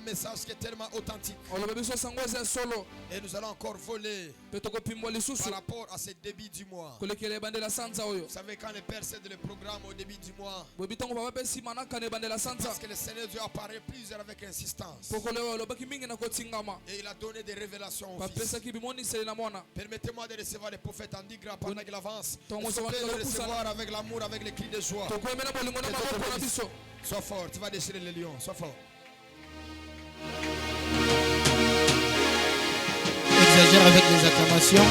un message qui est tellement authentique. Et nous allons encore voler par rapport à ce début du mois. Vous savez, quand le Père cède le programme au début du mois, parce que le Seigneur Dieu apparaît plusieurs avec insistance. Et il a donné des révélations au Fils. Permettez-moi de recevoir les prophètes en 10 grands pendant qu'il avance. Je peux le recevoir avec l'amour, avec les cris de joie. Sois fort, tu vas déchirer les lions, sois fort. Exagère avec les acclamations.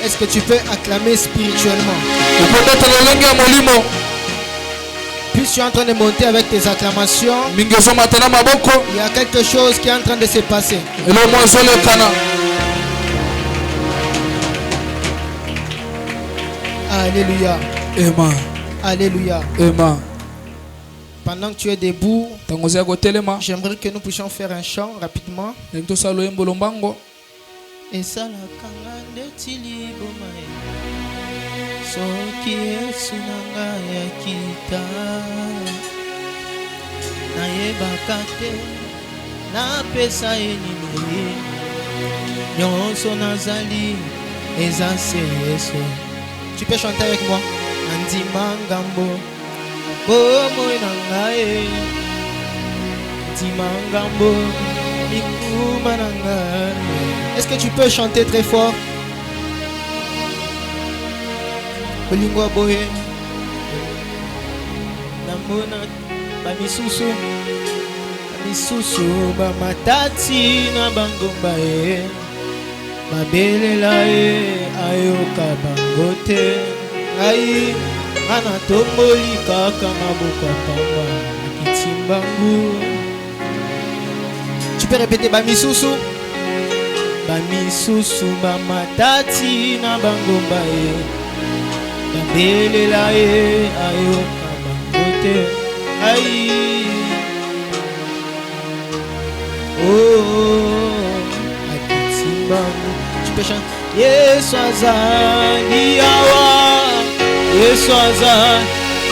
Est-ce que tu peux acclamer spirituellement? Puis tu es en train de monter avec tes acclamations. Il y a quelque chose qui est en train de se passer. Alléluia. Amen. Alléluia. Amen. Pendant que tu es debout, j'aimerais que nous puissions faire un chant rapidement. Et ça la kangande tilibomae. Soki esunanga ya kita. Nayebaka te na pesa enini. Nyonso nazali eza seso. Tu peux chanter avec moi. Andimangambo bomo nangae. Andimangambo ikuma nangae. Est-ce que tu peux chanter très fort? Olingwa boye namona bamisusu bamisusu bamatati na bangomba e babelela e ayoka bango te ngai ana tomboli kaka maboko pamba kitimbangu. Tu peux répéter bamisusu bamisusu bamatati na bangomba e babelela e ayoka bango te ai. Oh akitimbangu. Tu peux chanter. Yesu azali awa, Yesu azali.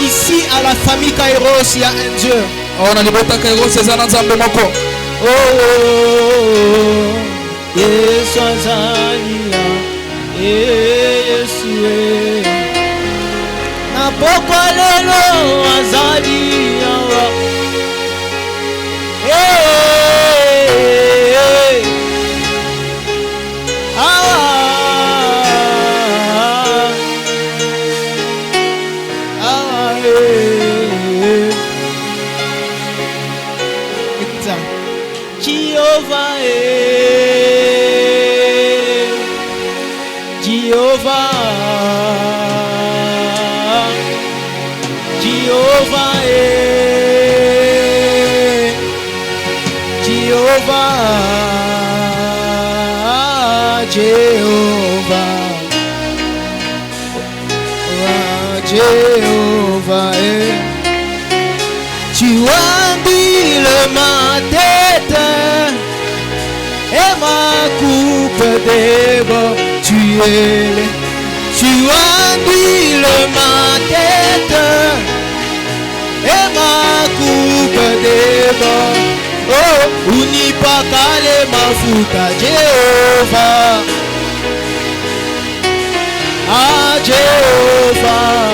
Ici à la famille Kairos il y a un Dieu. On a libota Kairos et Zanzambe moko. Oh Yesu azali ya Yesu e na poko lelo azali awa. Jéhovah, tu enduis ma tête et ma coupe déborde. Tu enduis ma tête et ma coupe déborde. Oh, unipakale mafuta Jéhovah. Ah Jéhovah,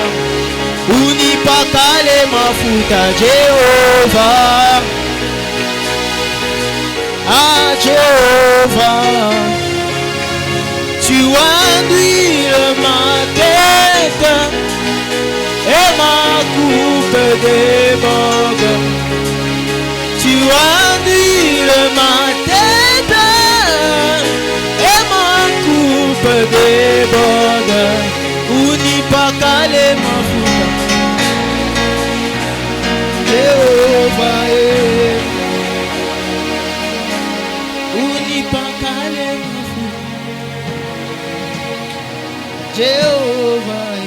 unipakale mafuta Jéhovah. Ah Jéhovah, tu enduis ma tête et ma coupe déborde. Tu enduis ma tête et ma coupe déborde. Unipakale mafuta Jéhovah, unipakale mafuta Jéhovah.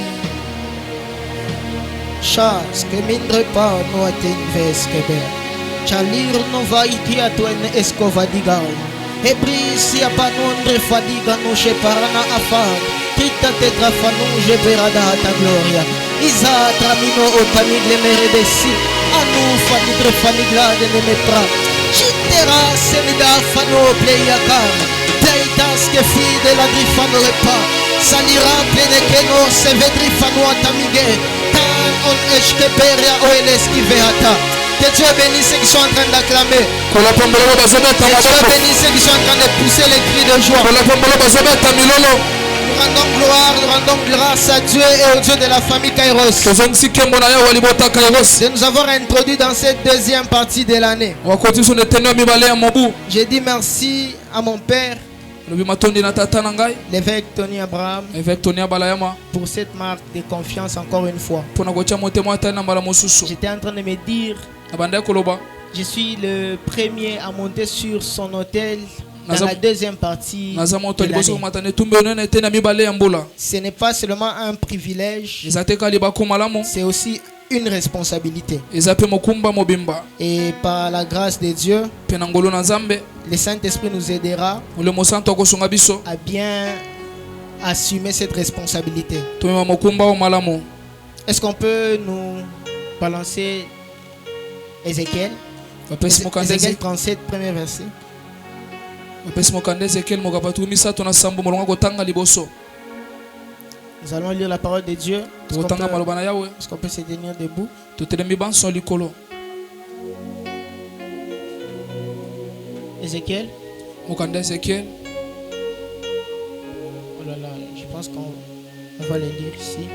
Chas que mindre pa no atinves que be chalir no vai ti atuen escovadigal Hebrisi apanondre fadiga no sheparana afad Tita tetrafanon je verada ta gloria Isa tramino otamigle meredesi. Anu fanidre faniglade ne metra. Chitera semida fano pleyakar. Teitas que fide la grifano repa. Salira plenekeno sevedri fano atamige. Tan on eshkeperia o eleskivehata. Que Dieu bénisse ceux qui sont en train d'acclamer. Que Dieu bénisse ceux qui sont en train de pousser les cris de joie. Nous rendons grâce à Dieu et au Dieu de la famille Kairos de nous avoir introduits dans cette deuxième partie de l'année. Je dis merci à mon père, l'évêque Tony Abraham, pour cette marque de confiance encore une fois. J'étais en train de me dire, je suis le premier à monter sur son hôtel dans la deuxième partie de l'année. Ce n'est pas seulement un privilège, c'est aussi une responsabilité. Et par la grâce de Dieu, le Saint-Esprit nous aidera à bien assumer cette responsabilité. Est-ce qu'on peut nous balancer Ézéchiel 37, premier verset? Nous allons lire la parole de Dieu. Est-ce qu'on peut se tenir debout? Ézéchiel. Oh là là, je pense qu'on va le lire ici.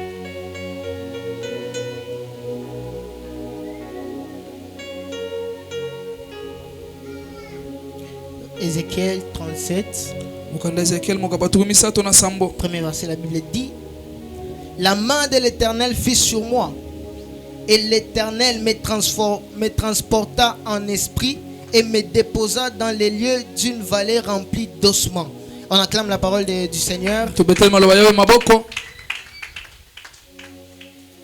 Ézéchiel 37. Premier verset, la Bible dit: la main de l'Éternel fut sur moi, et l'Éternel me transporta en esprit et me déposa dans les lieux d'une vallée remplie d'ossements. On acclame la parole du Seigneur.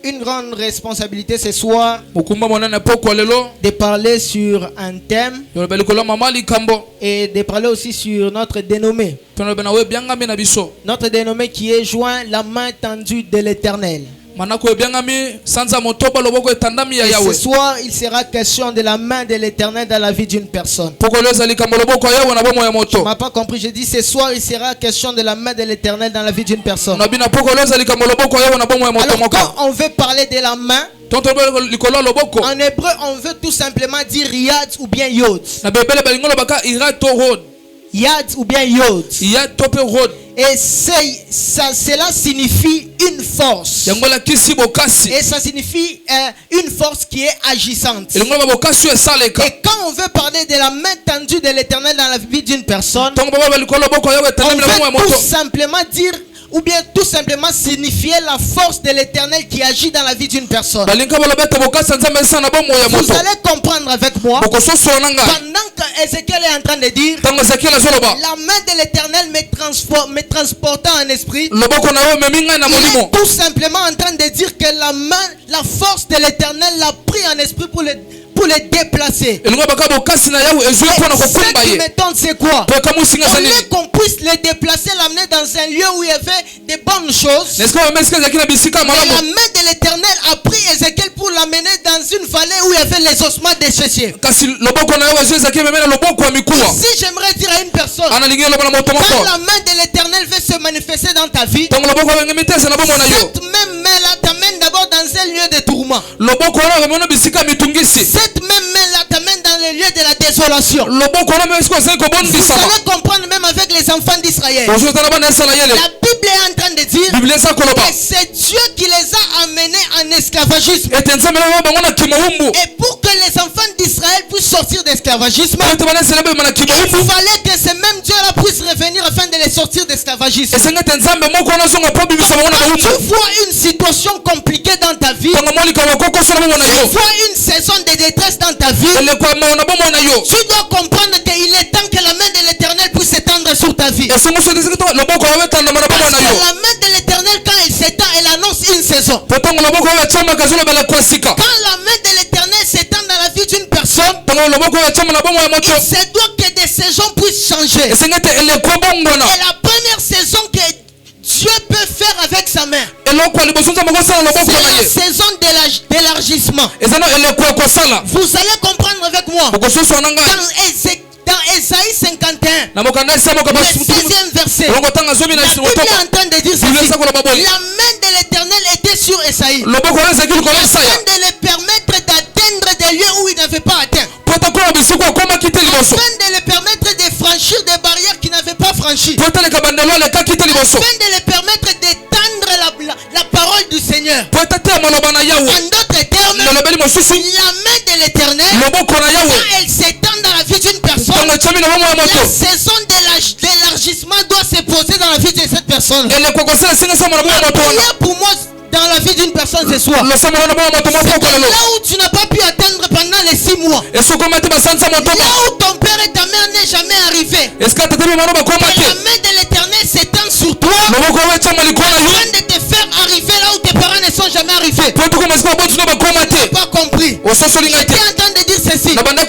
Une grande responsabilité ce soir de parler sur un thème et de parler aussi sur notre dénommé. Notre dénommé qui est joint la main tendue de l'Éternel. Et ce soir, il sera question de la main de l'Éternel dans la vie d'une personne. Tu ne m'as pas compris, je dis ce soir, il sera question de la main de l'Éternel dans la vie d'une personne. Alors quand on veut parler de la main, en hébreu, on veut tout simplement dire yad ou bien yod. Yad ou bien yod. Et cela signifie une force. Et ça signifie une force qui est agissante. Et quand on veut parler de la main tendue de l'Éternel dans la vie d'une personne, on veut tout simplement dire, ou bien tout simplement signifier la force de l'Éternel qui agit dans la vie d'une personne. Vous allez comprendre avec moi. Pendant que Ézéchiel est en train de dire, la main de l'Éternel me transporta en esprit, il est tout simplement en train de dire que la force de l'Éternel l'a pris en esprit pour le déplacer. Et ce qui m'étonne, c'est quoi? Au lieu qu'on puisse le déplacer, l'amener dans un lieu où il y avait des bonnes choses, la main de l'Éternel a pris Ézéchiel pour l'amener dans une vallée où il y avait les ossements desséchés. Si j'aimerais dire à une personne, quand la main de l'Éternel veut se manifester dans ta vie, cette même main-là t'amène d'abord dans un lieu de tourment. Cette même main-là t'amène dans le lieu de la désolation. Vous allez comprendre même avec les enfants d'Israël. La Bible est en train de dire que c'est Dieu qui les a amenés en esclavagisme. Et pour que les enfants d'Israël puissent sortir d'esclavagisme, il fallait que ce même Dieu-là puisse revenir afin de les sortir d'esclavagisme. Quand tu vois une situation compliquée dans ta vie, tu vois une saison de détresse dans ta vie, tu dois comprendre qu'il est temps que la main de l'Éternel puisse s'étendre sur ta vie. Parce que la main de l'Éternel, quand elle s'étend, elle annonce une saison. Quand la main de l'Éternel s'étend dans la vie d'une personne, il se doit que des saisons puissent changer. Et la première saison que Dieu Dieu peut faire avec sa main. C'est la saison d'élargissement. Vous allez comprendre avec moi. Dans Ésaïe 51, le 16e verset, la Bible est en train de dire ceci. La main de l'Éternel était sur Ésaïe, afin de le permettre d'atteindre des lieux où il n'avait pas atteint, afin de le permettre de franchir des barrières qu'il n'avait pas franchies, afin de le permettre d'étendre la parole du Seigneur. En d'autres termes, la main de l'Éternel, quand elle s'étend dans la vie d'une personne, la saison d'élargissement doit se poser dans la vie de cette personne. Priez pour moi dans la vie d'une personne ce soir. C'est là où tu n'as pas pu atteindre pendant les 6 mois. Là où ton père et ta mère n'est jamais arrivé. Que la main de l'Éternel s'étend sur toi, afin de te faire arriver là où tes parents ne sont jamais arrivés. Tu n'as pas compris. J'étais en train de dire ceci. Que la main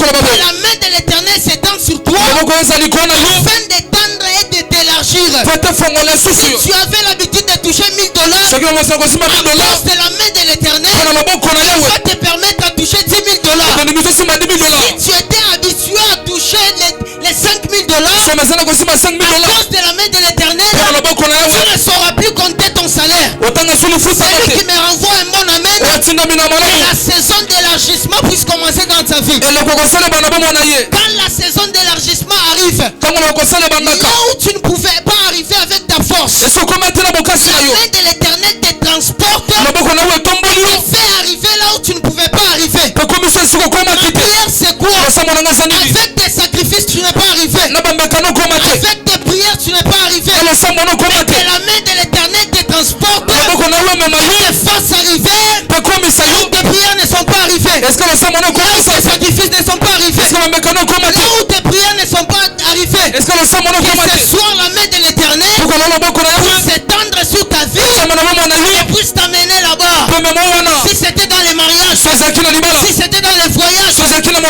de l'Éternel s'étend sur toi, afin d'étendre et de t'élargir. Si tu avais l'habitude de toucher $1000, à cause de la main de l'Éternel, il va te permettre de toucher $10,000. Si tu étais habitué à toucher les $5,000, à cause de la main de l'Éternel, tu ne sauras plus compter ton salaire. Celui qui me renvoie un bon amen, que la saison d'élargissement puisse commencer dans ta vie. Quand la saison d'élargissement arrive, là où tu ne pouvais pas arriver avec ta force, la main de l'Éternel te transporte et fait arriver là où tu ne pouvais pas arriver. Ma prière c'est quoi? Avec tes sacrifices tu n'es pas arrivé. Avec tes prières tu n'es pas arrivé. Mais que la main de l'Éternel te transporte et te fasse arriver où tes prières ne sont pas arrivées. Là où tes sacrifices ne sont pas arrivés. Là où tes prières ne sont pas arrivées. Que ce soit la main de l'Éternel pour s'étendre sur ta vie et puisse t'amener là-bas. Si c'était dans les mariages, si c'était dans les voyages, que la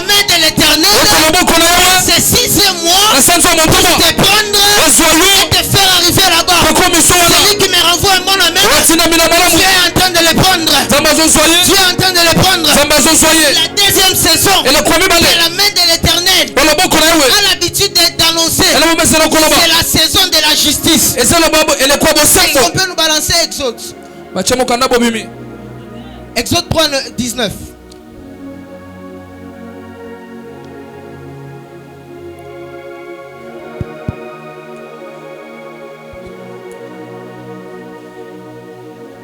main de l'Éternel, ces 6e mois, puisse te prendre et te faire arriver là-bas. Celui qui me renvoie un bon amen, tu es en train de le prendre. Tu es en train de le prendre. La deuxième saison, que la main de l'Éternel a l'habitude d'annoncer, c'est la saison de la justice. Est-ce qu'on peut nous balancer Exode? Exode 3, 19.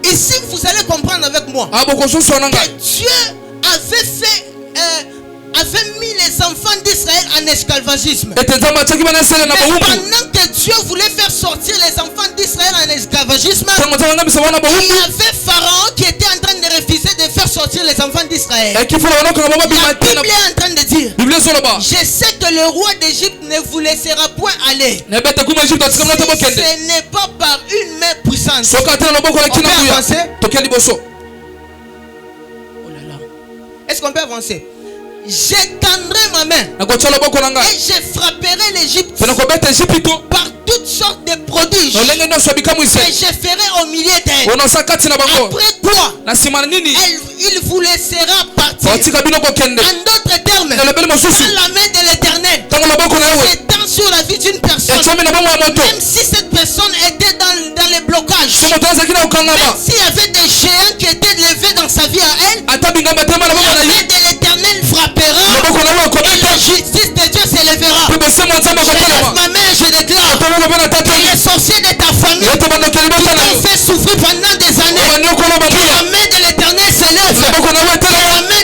Ici, vous allez comprendre avec moi que Dieu avait mis les enfants d'Israël en esclavagisme. Et pendant que Dieu voulait faire sortir les enfants d'Israël en esclavagisme, il y avait Pharaon qui était en train de refuser de faire sortir les enfants d'Israël. La Bible est en train de dire, je sais que le roi d'Égypte ne vous laissera point aller. Ce n'est pas par une main puissante. On peut avancer? Oh là là. Est-ce qu'on peut avancer? J'étendrai ma main et je frapperai l'Égypte par toutes sortes de prodiges et je ferai au milieu d'elle. Après quoi il vous laissera partir. En d'autres termes, quand la main de l'Éternel s'étend sur la vie d'une personne, même si cette personne était dans les blocages, même s'il y avait des géants qui étaient levés dans sa vie à elle, la main de l'Éternel frappera et la justice de Dieu s'élèvera. Je lève ma main et je déclare que les sorciers de ta famille qui t'ont fait souffrir pendant des années, que la main de l'Éternel s'élève, que la main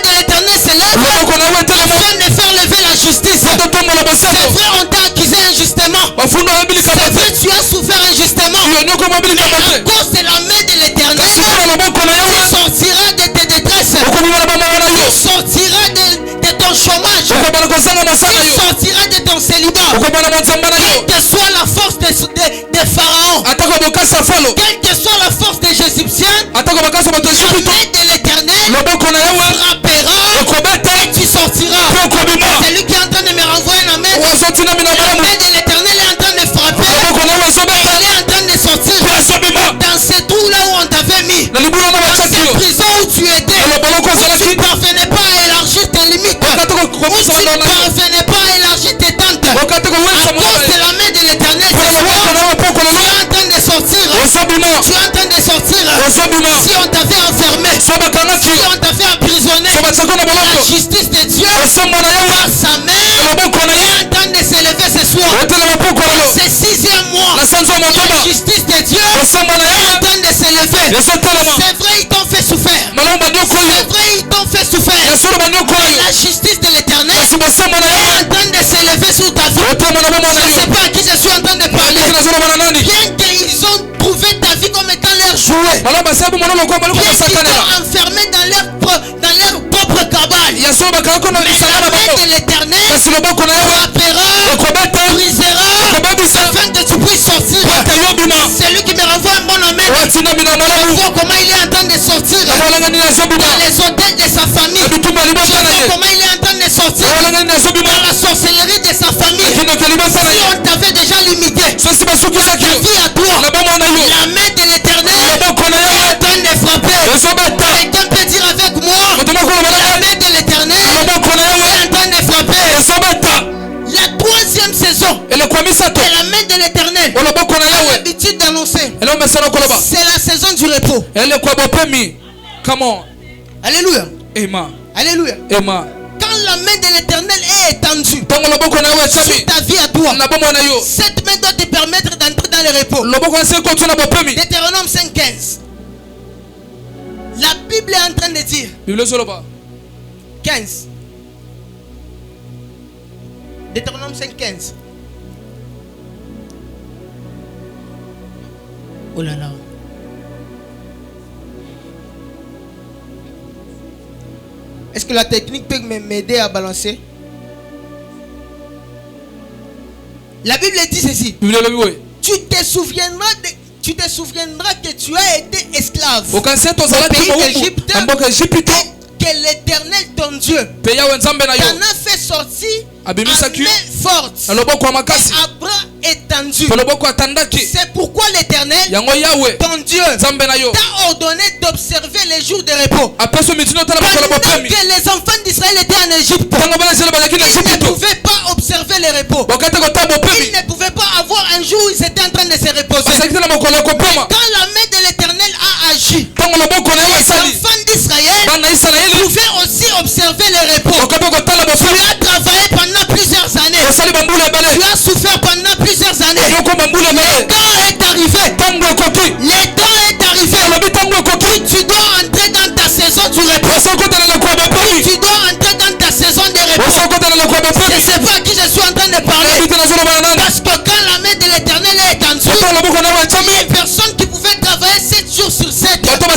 de l'Éternel s'élève afin de faire lever la justice. C'est vrai, on t'a accusé injustement. C'est vrai, tu as souffert injustement. Mais à cause de la main de l'Éternel, tu sortiras de tes détresses, tu sortiras de ton chômage, tu sortiras de ton célibat. Quelle que soit la force de Pharaon, quelle que soit la force des Égyptiens, la main de l'Éternel frappera et tu sortiras. C'est lui qui est en train de me renvoyer un amen. La main de l'Éternel est en train de frapper. Elle est en train de sortir. parvenais pas à élargir tes tentes, à cause de la main de l'Éternel, tu es en train de sortir. Tu es en train de sortir. Si on t'avait enfermé, si on t'avait emprisonné, la justice de Dieu par sa main est en train de s'élever ce soir. C'est 6e mois. La justice de Dieu est en train de s'élever. C'est vrai, ils t'ont fait souffrir. C'est vrai, ils t'ont fait souffrir. La justice de l'Éternel est en train de s'élever sur ta vie. Je ne sais pas à qui je suis en train de parler. Bien qu'ils ont trouvé ta vie comme étant leur jouet, qu'ils t'ont enfermé dans leur propre cabane, mais la main de l'Éternel frappera, brisera, afin que tu puisses sortir. C'est lui qui me renvoie un bon amen. Je vois comment il est en train de sortir dans les hôtels de sa famille. Je vois comment il est en train de sortir dans la sorcellerie de sa famille. Si on t'avait déjà limité ta vie à toi, la main de l'Éternel est en train de frapper. Quelqu'un peut dire avec moi, la main de l'Éternel est en train de frapper. La 3e saison et la main de l'Éternel a l'habitude d'annoncer, c'est la saison du repos. Come on. Alléluia. Amen. Alléluia. Amen. Quand la main de l'Éternel est étendue sur ta vie à toi, cette main doit te permettre d'entrer dans le repos. Deutéronome 5:15. La Bible est en train de dire 15. Deutéronome 5:15. Oh là là. Est-ce que la technique peut m'aider à balancer? La Bible dit ceci. Tu te souviendras que tu as été esclave au pays d'Égypte, que l'Éternel ton Dieu t'en a fait sortir à main forte et à bras étendu. C'est pourquoi l'Éternel ton Dieu t'a ordonné d'observer les jours de repos. Pendant que les enfants d'Israël étaient en Égypte, ils ne pouvaient pas observer les repos. Ils ne pouvaient pas avoir un jour où ils étaient en train de se reposer. Quand la main de l'Éternel a agi, les enfants d'Israël pouvaient aussi observer les repos. Tu as travaillé pendant plusieurs années. Tu as souffert pendant plusieurs années. Le temps est arrivé. Le temps est arrivé. Tu dois entrer dans ta saison du repos. Tu dois entrer dans ta saison de repos. Je ne sais pas à qui je suis en train de parler. Parce que quand la main de l'Éternel est étendue, il y a personne qui pouvait travailler 7 jours sur 7. Je peux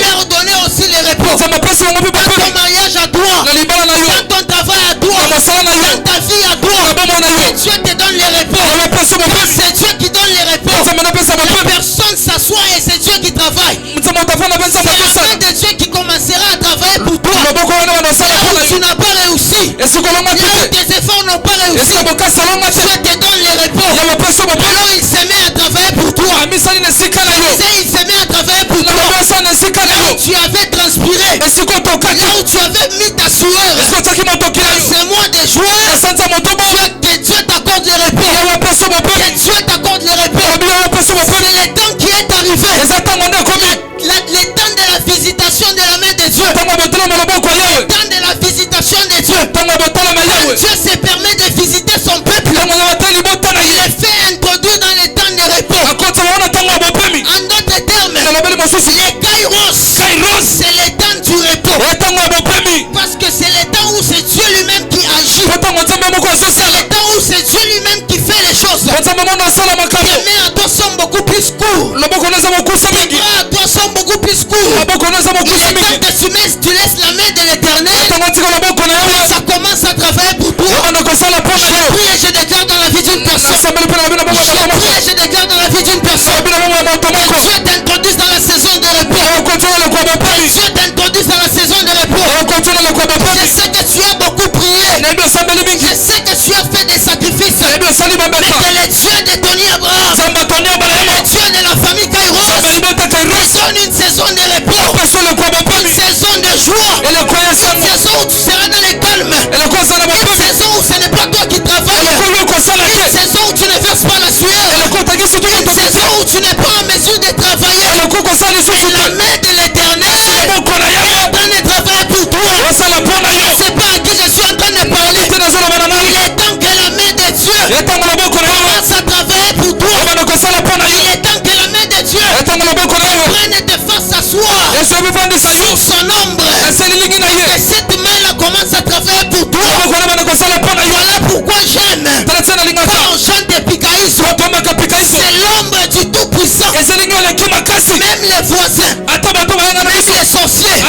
leur donner aussi les repos. Dans ton mariage à toi, dans ton travail à toi, dans ta vie à toi, que Dieu te donne les repos. C'est Dieu qui donne les repos. Personne s'assoit et c'est Dieu qui travaille. C'est la main de Dieu qui commencera à travailler pour toi. Là où tu n'as pas réussi, là où tes efforts n'ont pas réussi, Dieu te donne les repos. Alors il se met à travailler pour toi. Il se met à travailler pour toi. Là où tu avais transpiré, là où tu avais mis ta sueur, c'est moi de joie que Dieu t'accorde le repos. Que Dieu t'accorde le repos. C'est le temps qui est arrivé. Le temps de la visitation de la main de Dieu. Le temps de la visitation de Dieu. Quand Dieu se permet de visiter son peuple, il les fait introduire dans le temps de repos. En d'autres termes, les kairos, c'est le temps du repos. Parce que c'est le temps où c'est Dieu lui-même qui agit. C'est le temps où c'est Dieu lui-même qui fait les choses. Tes mains à toi sont beaucoup plus courts. Tes bras à toi sont beaucoup plus courts. Il est temps que tu laisses la main de l'Éternel. Ça commence à travailler pour toi. Je prie et je déclare dans la vie d'une personne. Je prie et je déclare dans la vie d'une personne. Que Dieu t'introduise dans la saison de repos. Que Dieu t'introduise dans la saison de repos. Je sais que tu as beaucoup prié. Je sais que tu as fait des sacrifices. Mais que le Dieu de Tony Abraham, le Dieu de la famille Kairos, te donne une saison de repos, une saison de joie, une saison où tu seras dans le calme, saison où tu n'es pas en mesure de travailler, et la main de l'Éternel est en train de travailler pour toi. C'est pas à qui je suis en train de parler. Il est temps que la main de Dieu commence à travailler pour toi. Il est temps que la main de Dieu prenne et te fasse s'asseoir sous son ombre. Que cette main-là commence à travailler pour toi. Voilà pourquoi j'aime quand on chante des picaïsmes. C'est l'ombre du Tout-Puissant. Même les voisins, même les sorciers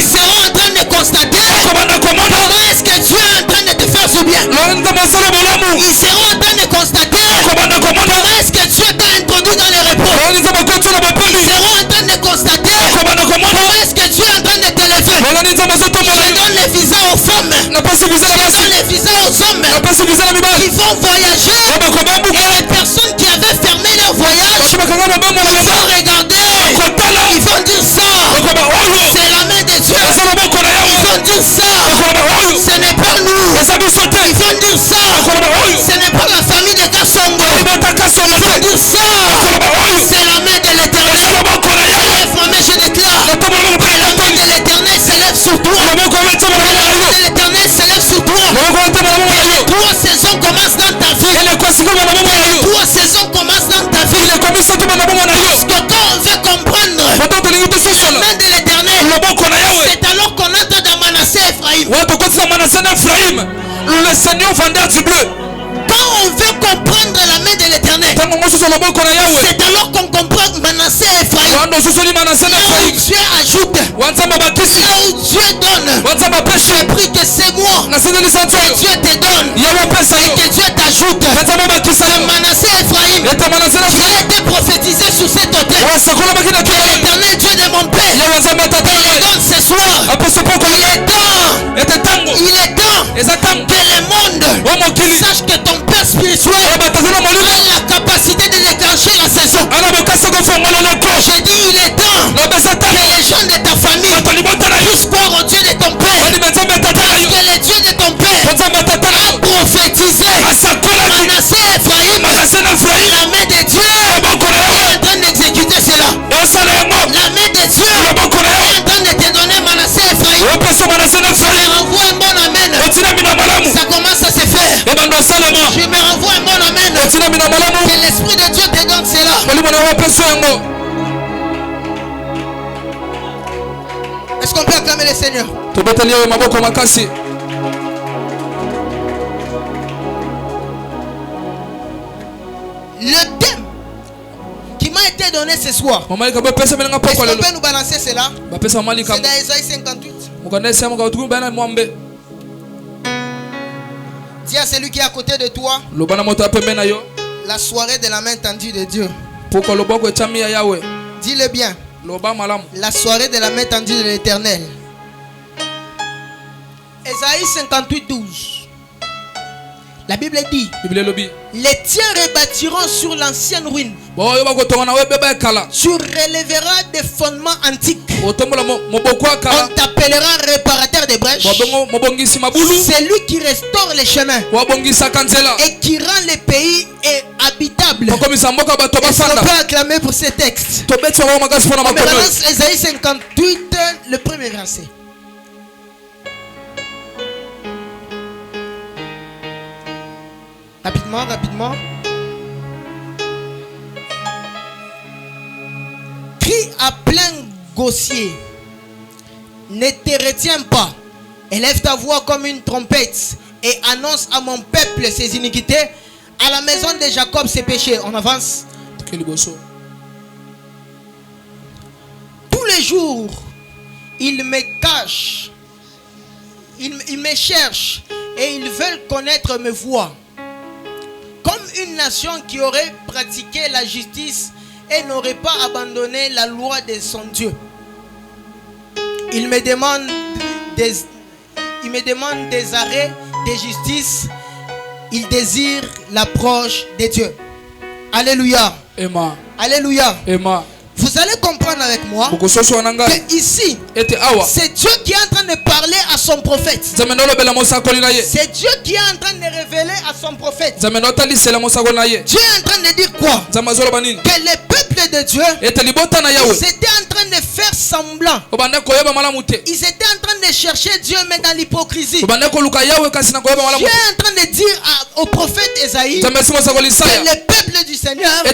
seront en train de constater comment est-ce que Dieu est en train de te faire ce bien. Ils seront en train de constater comment est-ce que Dieu t'a introduit dans les repos. Ils seront en train de constater comment est-ce que Dieu est en train de t'élever. Je donne les visas aux femmes. Je donne les visas aux hommes qui vont voyager. Et les personnes qui avaient fermé leur voyage, ils vont regarder. Ils vont dire ça. C'est la main de Dieu. Ils vont dire ça. Ce n'est pas nous. Ils vont dire ça. Ce n'est pas la famille de Kassongo. Ils vont dire ça. C'est la main de l'Éternel. Lève-moi, je déclare que la main de l'Éternel s'élève sur toi. La main de l'Éternel s'élève sur toi. Et les 3 saisons commencent dans ta vie. Et les 3 saisons commencent dans ta vie. Parce que quand on veut comprendre la main de l'Éternel, c'est alors qu'on entre dans Manassé Ephraïm. Le Seigneur vendeur du bleu. Quand on veut comprendre la main de l'Éternel, c'est alors qu'on comprend Manassé Ephraïm. Là où Dieu ajoute, là où Dieu donne, j'ai pris que c'est moi que Dieu te donne et que Dieu t'ajoute. Manassé Ephraïm, qui a été prophétisé sur cet autel, que l'Éternel Dieu de mon père le donne ce soir. Il est temps que le monde sache que ton père spirituel a la capacité de déclencher la saison. Je dis il est temps que les gens de ta famille puissent croire au Dieu de ton père. Parce que le Dieu de ton père a prophétisé Manassé Ephraïm. La main de Dieu est en train d'exécuter cela. La main de Dieu est en train de te donner Manassé Ephraïm. Je renvoie un bon amen. Ça commence à se faire. Je me renvoie un bon amen. Que l'Esprit de Dieu te donne cela. Est-ce qu'on peut acclamer le Seigneur? Le thème qui m'a été donné ce soir, est-ce qu'on peut nous balancer cela? C'est dans Isaïe 58. Dis à celui qui est à côté de toi, la soirée de la main tendue de Dieu. Dis-le bien. La soirée de la main tendue de l'Éternel. Isaïe 58, 12. La Bible dit, les tiens rebâtiront sur l'ancienne ruine. Tu relèveras des fondements antiques. On t'appellera réparateur des brèches. C'est lui qui restaure les chemins et qui rend les pays habitables. Est-ce qu'on peut acclamer pour ces textes? On me balance Isaïe 58, le premier verset. Rapidement. Crie à plein gosier. Ne te retiens pas. Élève ta voix comme une trompette et annonce à mon peuple ses iniquités, à la maison de Jacob ses péchés. On avance. Tous les jours, ils me cachent. Ils me cherchent et ils veulent connaître mes voies. Comme une nation qui aurait pratiqué la justice et n'aurait pas abandonné la loi de son Dieu. Il me demande des arrêts de justice. Il désire l'approche de Dieu. Alléluia. Amen. Alléluia. Amen. Vous allez comprendre avec moi que ici, c'est Dieu qui est en train de parler à son son prophète. C'est Dieu qui est en train de révéler à son prophète. Dieu est en train de dire quoi? Que le peuple de Dieu, ils étaient en train de faire semblant. Ils étaient en train de chercher Dieu, mais dans l'hypocrisie. Dieu est en train de dire au prophète Esaïe que le peuple du Seigneur avait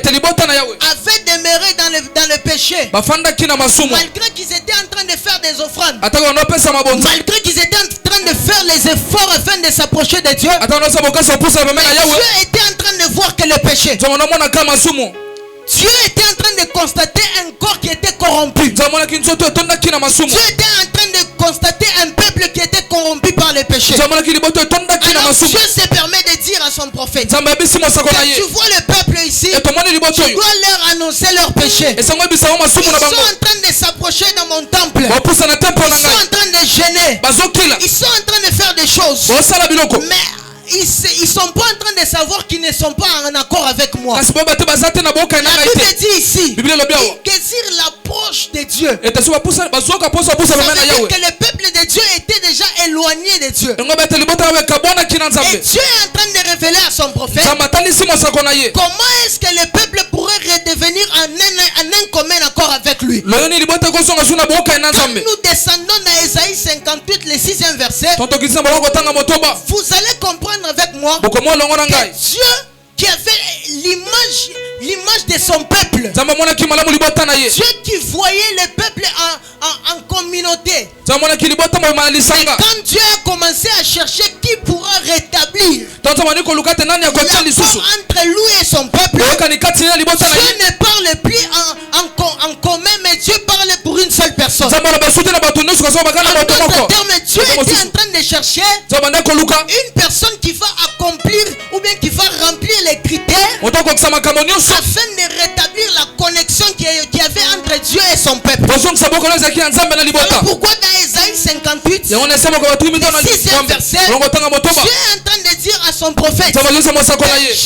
demeuré dans le péché. Malgré qu'ils étaient en train de faire des offrandes, malgré qu'ils étaient en train de faire les efforts afin de s'approcher de Dieu, Dieu était en train de voir que le péché. Dieu était en train de constater un corps qui était corrompu. Dieu était en train de constater un peuple qui était corrompu par le péché. Alors Dieu se permet de dire à son prophète, quand tu vois le peuple ici, tu dois leur annoncer leur péché. Ils sont en train de s'approcher dans mon temple. Ils sont en train de gêner. Ils sont en train de faire des choses. Mais ils ne sont pas en train de savoir qu'ils ne sont pas en accord avec moi. La Bible dit ici, ils désirent l'approche de Dieu. Ça veut dire que le peuple de Dieu était déjà éloigné de Dieu. Et Dieu est en train de révéler à son prophète comment est-ce que le peuple pourrait redevenir en un commun accord avec lui. Quand nous descendons dans Ésaïe 58, le 6e verset, vous allez comprendre avec moi que Dieu qui avait l'image de son peuple, Dieu qui voyait le peuple en communauté, et quand Dieu a commencé à chercher qui pourra rétablir l'accord entre lui et son peuple, Dieu ne parle plus en commun, mais Dieu parle pour une seule personne. En d'autres termes, Dieu était en train de chercher une personne qui va accomplir ou bien qui va remplir les critères afin de rétablir la connexion qu'il y avait entre Dieu et son peuple. Alors pourquoi dans Ésaïe 58, le 6e verset, Dieu est en train de dire à son prophète, je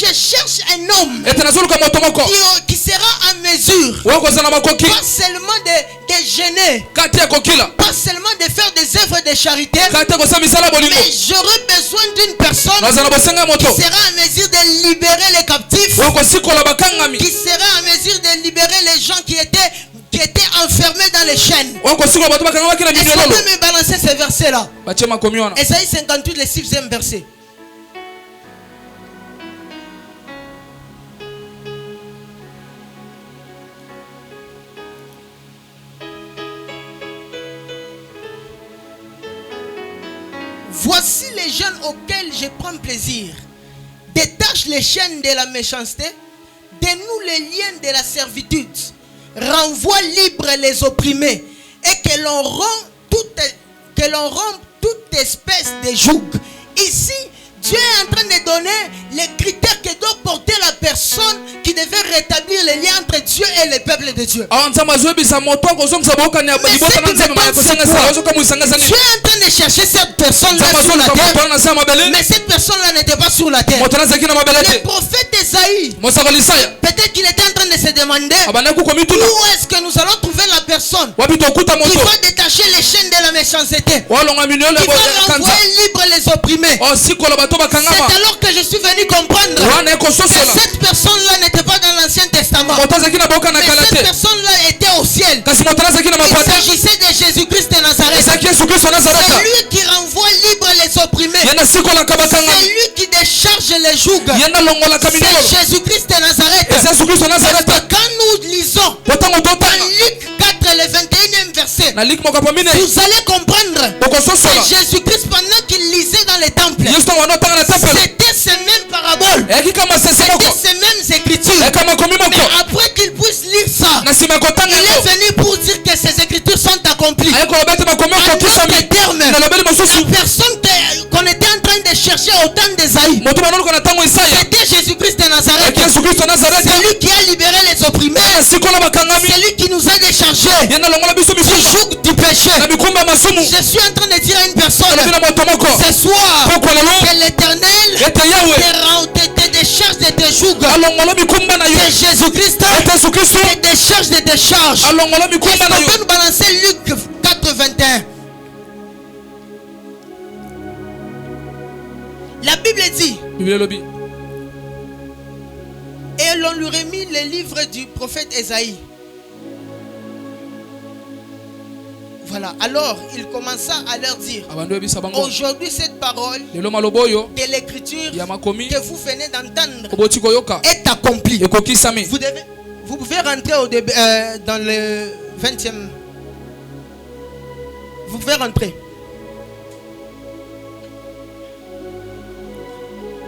cherche un homme qui sera en mesure pas seulement de gêner, pas seulement de faire des œuvres de charité, mais j'aurai besoin d'une personne qui sera en mesure de libérer les captifs, qui sera en mesure de libérer les gens qui étaient enfermés dans les chaînes. Est-ce qu'on peut me balancer ce verset là? Ésaïe 58, le 6e verset. Voici les jeunes auxquels je prends plaisir. Détache les chaînes de la méchanceté, dénoue les liens de la servitude, renvoie libres les opprimés, et que l'on rompe toute espèce de joug. Ici, Dieu est en train de donner les critères que doit porter la personne qui devait rétablir les liens entre Dieu et le peuple de Dieu. Dieu est en train de chercher cette personne-là sur la terre, mais cette personne-là n'était pas sur la terre. Le prophète Esaïe, peut-être qu'il était en train de se demander où est-ce que nous allons trouver la personne qui va détacher les chaînes de la méchanceté, qui va renvoyer libre les opprimés. C'est alors que je suis venu comprendre que cette personne-là n'était pas dans l'Ancien Testament, mais cette personne-là était au ciel. Il s'agissait de Jésus-Christ de Nazareth. C'est lui qui renvoie libre les opprimés. C'est lui qui décharge les jougs. C'est Jésus-Christ de Nazareth. Quand nous lisons dans Luc 4, le 21e verset, vous allez comprendre que Jésus-Christ, pendant qu'il lisait dans les temples, c'était ces mêmes paraboles, c'était ces mêmes écritures. Mais après qu'il puisse lire ça, il est venu pour dire que ces écritures sont accomplies. En d'autres termes, la personne qu'on était en train de chercher au temps d'Ésaïe, c'était Jésus-Christ de Nazareth. C'est lui qui a libéré les opprimés. C'est lui qui nous a déchargés du joug du péché. Je suis en train de dire à une personne ce soir que l'Éternel te décharge de tes jougs. C'est Jésus-Christ te décharge de tes charges. Est-ce qu'on peut nous balancer Luc 4, 21? La Bible dit, et l'on lui remit les livres du prophète Ésaïe. Voilà, alors il commença à leur dire, aujourd'hui cette parole de l'écriture que vous venez d'entendre est accomplie. Vous pouvez rentrer au début, dans le 20e. Vous pouvez rentrer.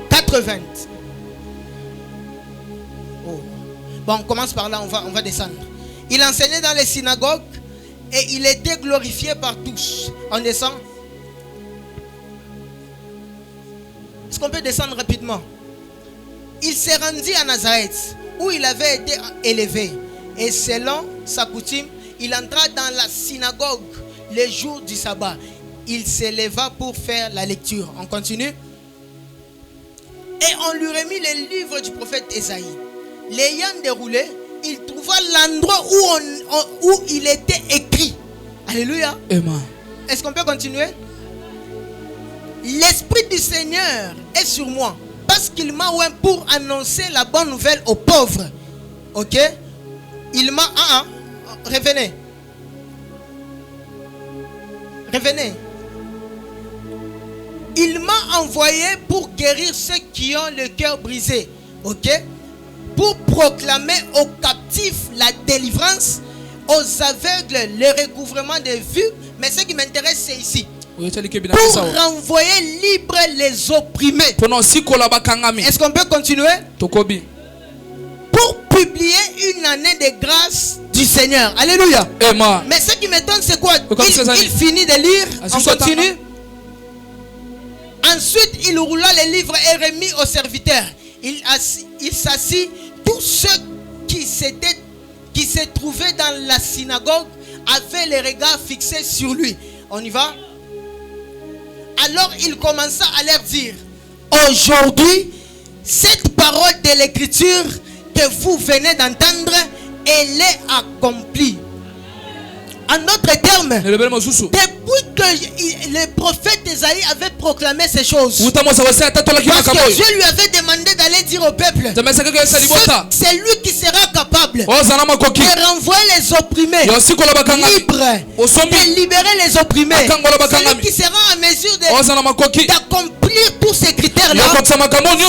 80. Oh. Bon, on commence par là, on va descendre. Il enseignait dans les synagogues et il était glorifié par tous. On descend. Est-ce qu'on peut descendre rapidement? Il s'est rendu à Nazareth où il avait été élevé. Et selon sa coutume, il entra dans la synagogue les jours du sabbat. Il s'éleva pour faire la lecture. On continue. Et on lui remit les livres du prophète Ésaïe. L'ayant déroulé, il trouva l'endroit où il était écrit. Alléluia. Amen. Est-ce qu'on peut continuer? L'Esprit du Seigneur est sur moi parce qu'il m'a oint pour annoncer la bonne nouvelle aux pauvres. Ok? Il m'a... revenez. Revenez. Il m'a envoyé pour guérir ceux qui ont le cœur brisé. Ok? Pour proclamer aux captifs la délivrance, aux aveugles le recouvrement de vue. Mais ce qui m'intéresse, c'est ici. Pour renvoyer libre les opprimés. Est-ce qu'on peut continuer? Pour publier une année de grâce du Seigneur. Alléluia. Amen. Mais ce qui m'étonne, c'est quoi? Il finit de lire. On continue. Ensuite, il roula les livres et remit aux serviteurs. Il s'assit. Tous ceux qui se trouvaient dans la synagogue avaient les regards fixés sur lui. On y va? Alors il commença à leur dire, aujourd'hui, cette parole de l'écriture que vous venez d'entendre, elle est accomplie. En d'autres termes, depuis que le prophète Ésaïe avait proclamé ces choses, parce que Dieu lui avait demandé d'aller dire au peuple, c'est lui qui sera capable de renvoyer les opprimés libres, de libérer les opprimés. C'est lui qui sera en mesure d'accomplir tous ces critères-là.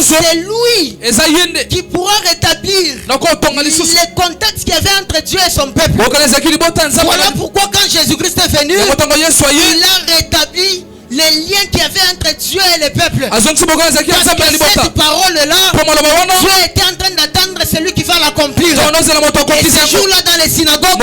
C'est lui qui pourra rétablir les contacts qu'il y avait entre Dieu et son peuple. Voilà pourquoi quand Jésus-Christ est venu, il a rétabli les liens qu'il y avait entre Dieu et le peuple. Parce que cette parole-là, Dieu était en train d'attendre celui qui va l'accomplir. Et ce jour-là dans les synagogues,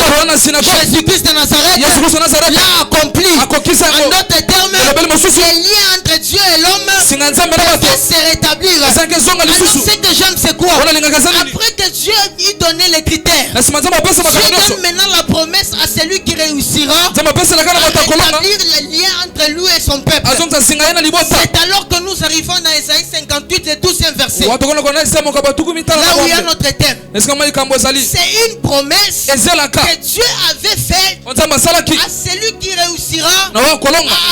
Jésus-Christ de Nazareth l'a accompli. En d'autres termes, les liens entre Dieu et l'homme peuvent se rétablir. Alors ce que j'aime, c'est quoi? Après que Dieu lui donnait les critères, Dieu donne maintenant la promesse à celui qui réussira à rétablir les liens entre lui et son peuple. C'est alors que nous arrivons dans Ésaïe 58, le 12e verset. Là où il y a notre thème. C'est une promesse que Dieu avait faite à celui qui réussira à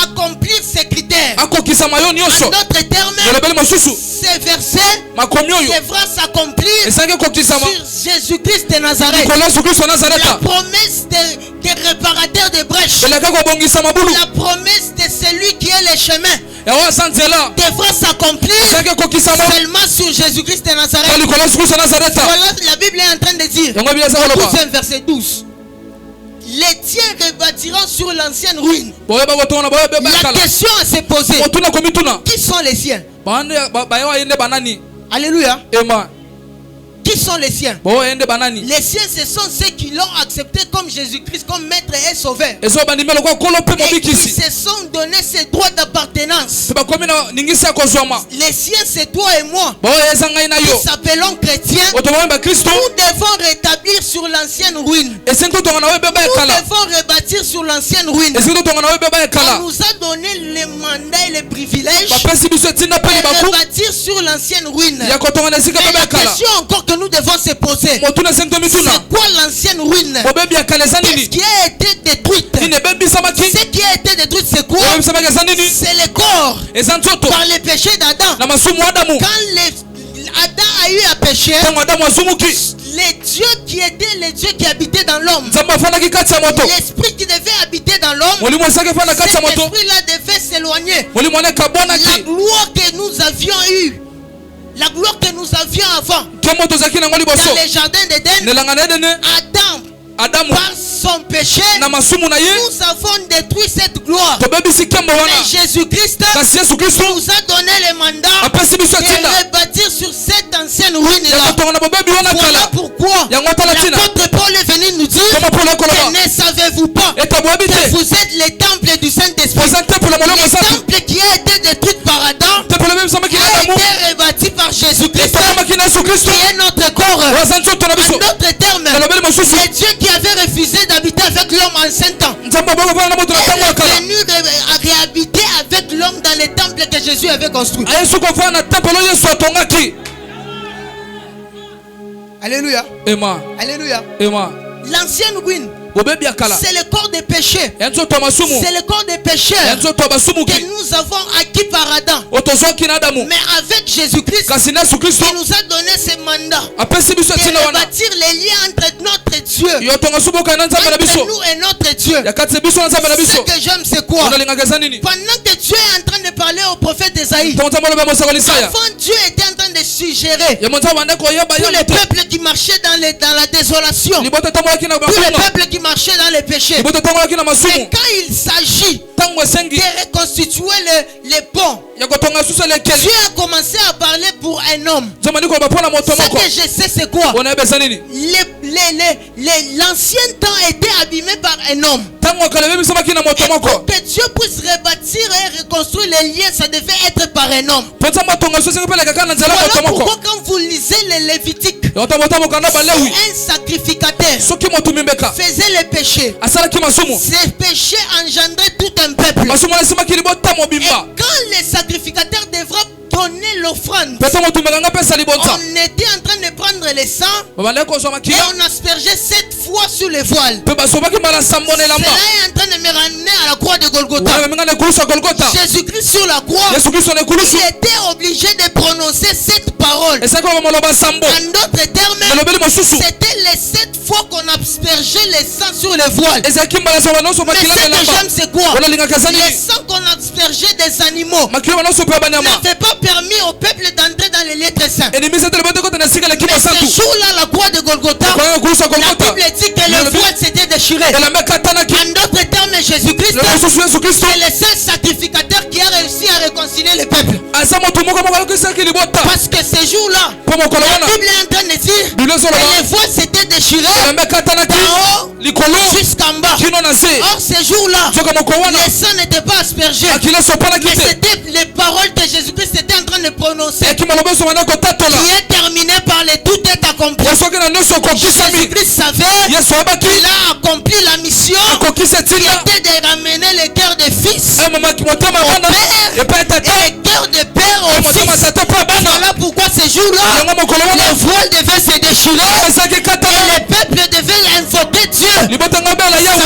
accomplir ses critères. En d'autres termes, ces versets devra s'accomplir sur Jésus-Christ de Nazareth. La promesse des réparateurs de brèches, la promesse de celui qui est le chemin, devra s'accomplir seulement sur Jésus-Christ de Nazareth. Voilà, la Bible est en train de dire, au 12e verset 12, les tiens rebâtiront sur l'ancienne ruine. La question à se poser, qui sont les siens? Alléluia. Qui sont les siens? Les siens, ce sont ceux qui l'ont accepté comme Jésus-Christ, comme maître et sauveur. Et qui se sont donné ces droits d'appartenance. Les siens, c'est toi et moi. Qui s'appellent chrétiens. Nous devons rétablir sur l'ancienne ruine. Nous devons rebâtir sur l'ancienne ruine. On nous a donné les mandats et les privilèges de rebâtir sur l'ancienne ruine. Et la question encore que nous devons se poser, c'est quoi l'ancienne ruine? Qu'est-ce qui a été détruite? Ce qui a été détruit, c'est quoi? C'est le corps. Par les péchés d'Adam. Quand Adam a eu à pécher, les dieux qui étaient les dieux qui habitaient dans l'homme, l'esprit qui devait habiter dans l'homme, cet esprit-là devait s'éloigner. La gloire que nous avions eue, la gloire que nous avions avant, dans les jardins d'Éden, Adam, par son péché, nous avons détruit cette gloire. Mais Jésus-Christ nous a donné le mandat de rebâtir sur cette ancienne ruine-là. Voilà pourquoi l'apôtre Paul est venu nous dire que ne savez-vous pas que vous êtes les temples du Saint-Esprit. Le temple qui a été détruit par Adam a été rebâti par Jésus-Christ, qui est notre corps. En d'autres termes, les dieux qui avait refusé d'habiter avec l'homme en 5 ans est venu réhabiter avec l'homme dans les temples que Jésus avait construits. Alléluia. Alléluia. L'ancienne ruine, c'est le corps des péchés. C'est le corps des pécheurs que nous avons acquis par Adam. Mais avec Jésus-Christ, il nous a donné ce mandat de rebâtir les liens entre notre Dieu, entre nous et notre Dieu. Ce que j'aime, c'est quoi? Pendant que Dieu est en train de parler au prophète Esaïe, avant Dieu était en train de suggérer tous les peuples qui marchaient dans la désolation, tous les peuples qui marchaient dans les péchés. Mais quand il s'agit de reconstituer les ponts, Dieu a commencé à parler pour un homme. Ce que je sais, c'est quoi? L'ancien temps était abîmé par un homme. Et pour que Dieu puisse rebâtir et reconstruire les liens, ça devait être par un homme. Voilà pourquoi quand vous lisez les Lévitiques, un sacrificateur faisait les péchés. Ces péchés engendraient tout un peuple. Et quand les sacrificateurs devraient donner l'offrande, on était en train de prendre les sangs et on aspergeait 7 fois sur les voiles. Cela est en train de me ramener à la croix de Golgotha. Jésus-Christ sur la croix, il était obligé de prononcer 7 paroles. En d'autres termes, c'était les 7 fois qu'on aspergeait les sangs sur les voiles. Mais ce que j'aime, c'est quoi? Les sangs qu'on aspergeait des animaux n'avaient pas permis au peuple d'entrer dans les lieux très saints. Mais ce jour-là, la croix de Golgotha, la Bible dit que le voile s'était déchiré. En d'autres termes, Jésus-Christ est le seul sacrificateur qui a réussi à réconcilier le peuple. Parce que ce jour-là, la Bible est en train de dire que le voile s'était déchiré d'en haut jusqu'en bas. Or, ce jour-là, les sangs n'étaient pas aspergés, mais c'était les paroles que Jésus-Christ était en train de prononcer, qui est terminé par les tout est accompli. Jésus-Christ savait qu'il a accompli la mission qui était de ramener le cœur des fils au père et le cœur des pères au fils. Voilà pourquoi ce jour-là, les voiles devaient se déchirer et les peuples devaient invoquer Dieu. Ça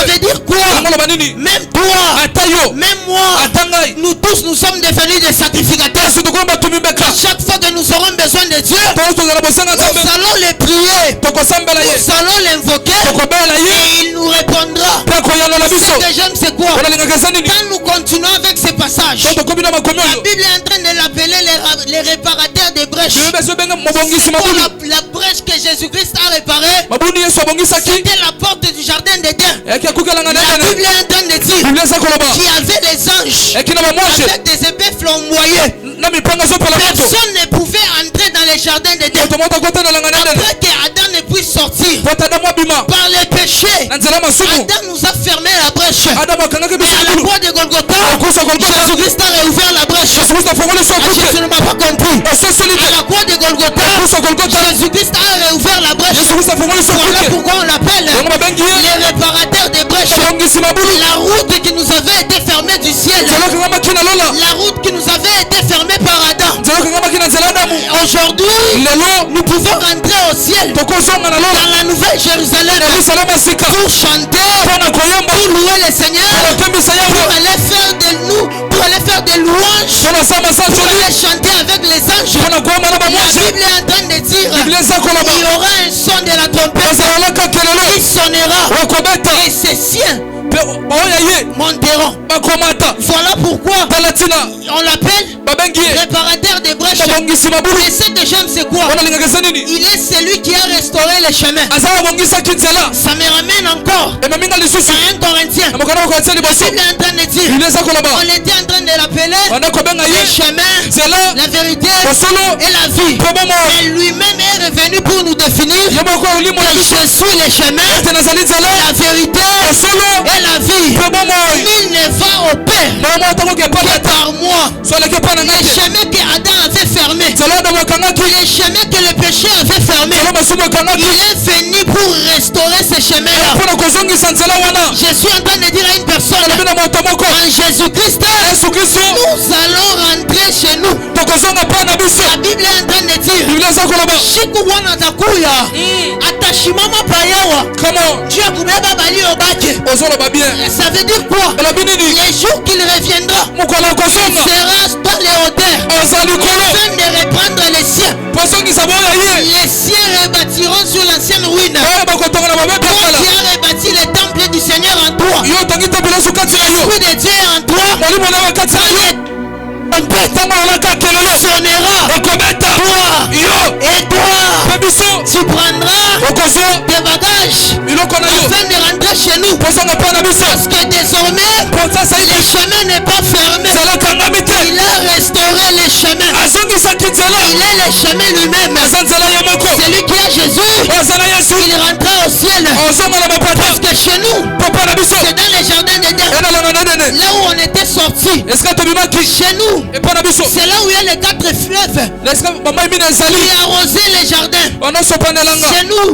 veut dire quoi? Même toi, même moi, nous tous nous sommes devenus des sacrificateurs. Chaque fois que nous aurons besoin de Dieu, nous allons les prier, nous allons l'invoquer et il nous répondra. Ce que j'aime, c'est quoi? Quand nous continuons avec ces passages, la Bible est en train de l'appeler les réparateurs des brèches. La brèche que Jésus-Christ a réparée, c'était la porte du jardin d'Éden. La Bible est en train de dire qu'il y avait des anges avec des épées flamboyées. Personne ne pouvait entrer dans les jardins d'Éden. Après que Adam ne puisse sortir par les péchés, Adam nous a fermé la brèche. Mais à la croix de Golgotha, Jésus-Christ a réouvert la brèche. Je ne m'as pas compris. À la croix de Golgotha, Jésus-Christ a réouvert la brèche. Voilà pourquoi on l'appelle les réparateurs des brèches. La route qui nous avait été fermée du ciel, la route qui nous avait été fermée par Adam, Aujourd'hui, nous pouvons rentrer au ciel dans la nouvelle Jérusalem pour chanter, pour louer le Seigneur, pour aller faire de nous, pour aller faire des louanges, pour aller chanter avec les anges. La Bible est en train de dire il y aura un son de la trompette qui sonnera et ses siens monteront. Voilà pourquoi on l'appelle réparateur des brèches. Et cette jambe c'est quoi? Il est celui qui a restauré les chemins. Ça me ramène encore à 1 Corinthiens. La Bible est en train de dire on était en train de l'appeler le chemin, la vérité et la vie. Et lui-même est revenu pour nous définir que je suis le chemin, la vérité et la vie. Nul ne va au Père que par moi. Les chemins que Adam avait fermés, les chemins que le péché avait fermés, il est venu pour restaurer ces chemins-là. Je suis en train de dire à une personne, en Jésus-Christ, nous allons rentrer chez nous. La Bible est en train de dire Shiku wana takuya atashimama payawa Dieu kubeba bali obake. Ça veut dire quoi? Les jours qu'il reviendra, il sera dans les hauteurs afin de reprendre les siens. Les siens rebâtiront sur l'ancienne ruine. Toi qui as rebâti le temple du Seigneur en toi, l'Esprit de Dieu est en toi, sonnera. Toi et toi, tu prendras tes bagages afin de rentrer chez nous. Parce que désormais, le chemin n'est pas fermé. Il a restauré les chemins. Il est le chemin lui-même. Celui qui a Jésus, il rentrera au ciel. Parce que chez nous, c'est dans les jardins d'Éden, là où on était sortis. Chez nous, c'est là où il y a les 4 fleuves qui arrosaient les jardins. Chez nous,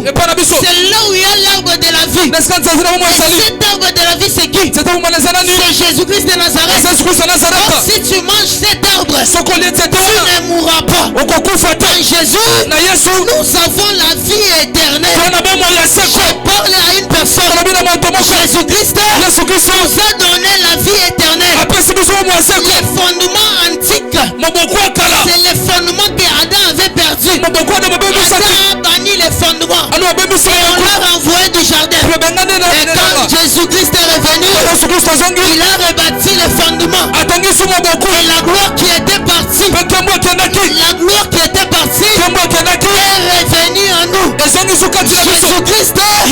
c'est là où il y a l'arbre de la vie. Et cet arbre de la vie, c'est qui? C'est Jésus-Christ de Nazareth. Donc, si tu manges cet arbre, tu ne mourras pas. En Jésus, nous avons la vie éternelle. Je parle à une personne. Jésus-Christ nous a donné la vie éternelle. Les fondements antiques, c'est les fondements que Adam avait perdu. Adam a banni les fondements et on l'a renvoyé du jardin. Et quand Jésus-Christ est revenu, il a rebâti les fondements. Et la gloire qui était partie, la gloire qui était partie est revenue en nous.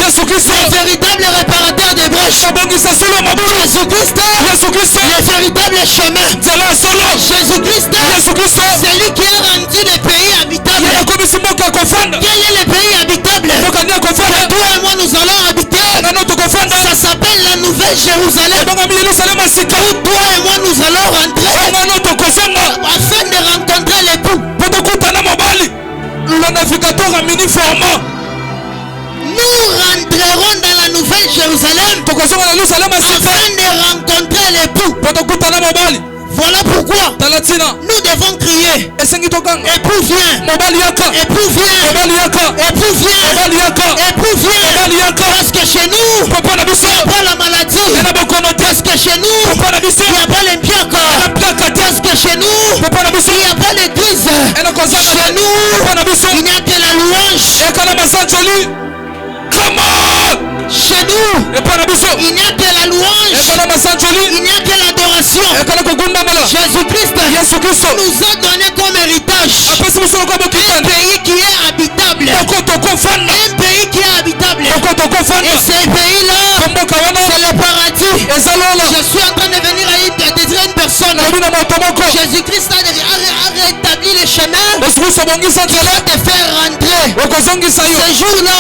Jésus-Christ est le véritable réparateur des brèches. Jésus-Christ est le véritable chemin. Jésus-Christ, c'est lui qui a rendu le pays habitable. Quel est le pays habitable? Que toi et moi nous allons habiter. Ça s'appelle la nouvelle Jérusalem. Où toi et moi nous allons rentrer afin de rencontrer l'époux. Nous rentrerons dans la nouvelle Jérusalem afin de rencontrer l'époux. Voilà pourquoi nous devons crier. Époux viens, époux viens, époux viens, époux viens. Parce que chez nous, il n'y a pas la maladie. Parce que chez nous, il n'y a pas l'impiaque. Parce que chez nous, il n'y a pas l'église. Chez nous, il n'y a que la louange. Chez nous, il n'y a que la louange, il n'y a que l'adoration. Jésus-Christ nous a donné comme héritage un pays qui est habitable. Un pays qui est habitable. Et ce pays-là, c'est le paradis. Je suis en train de venir à dire à une personne, Jésus-Christ a rétabli les chemins qui va te faire rentrer. Ce jour-là,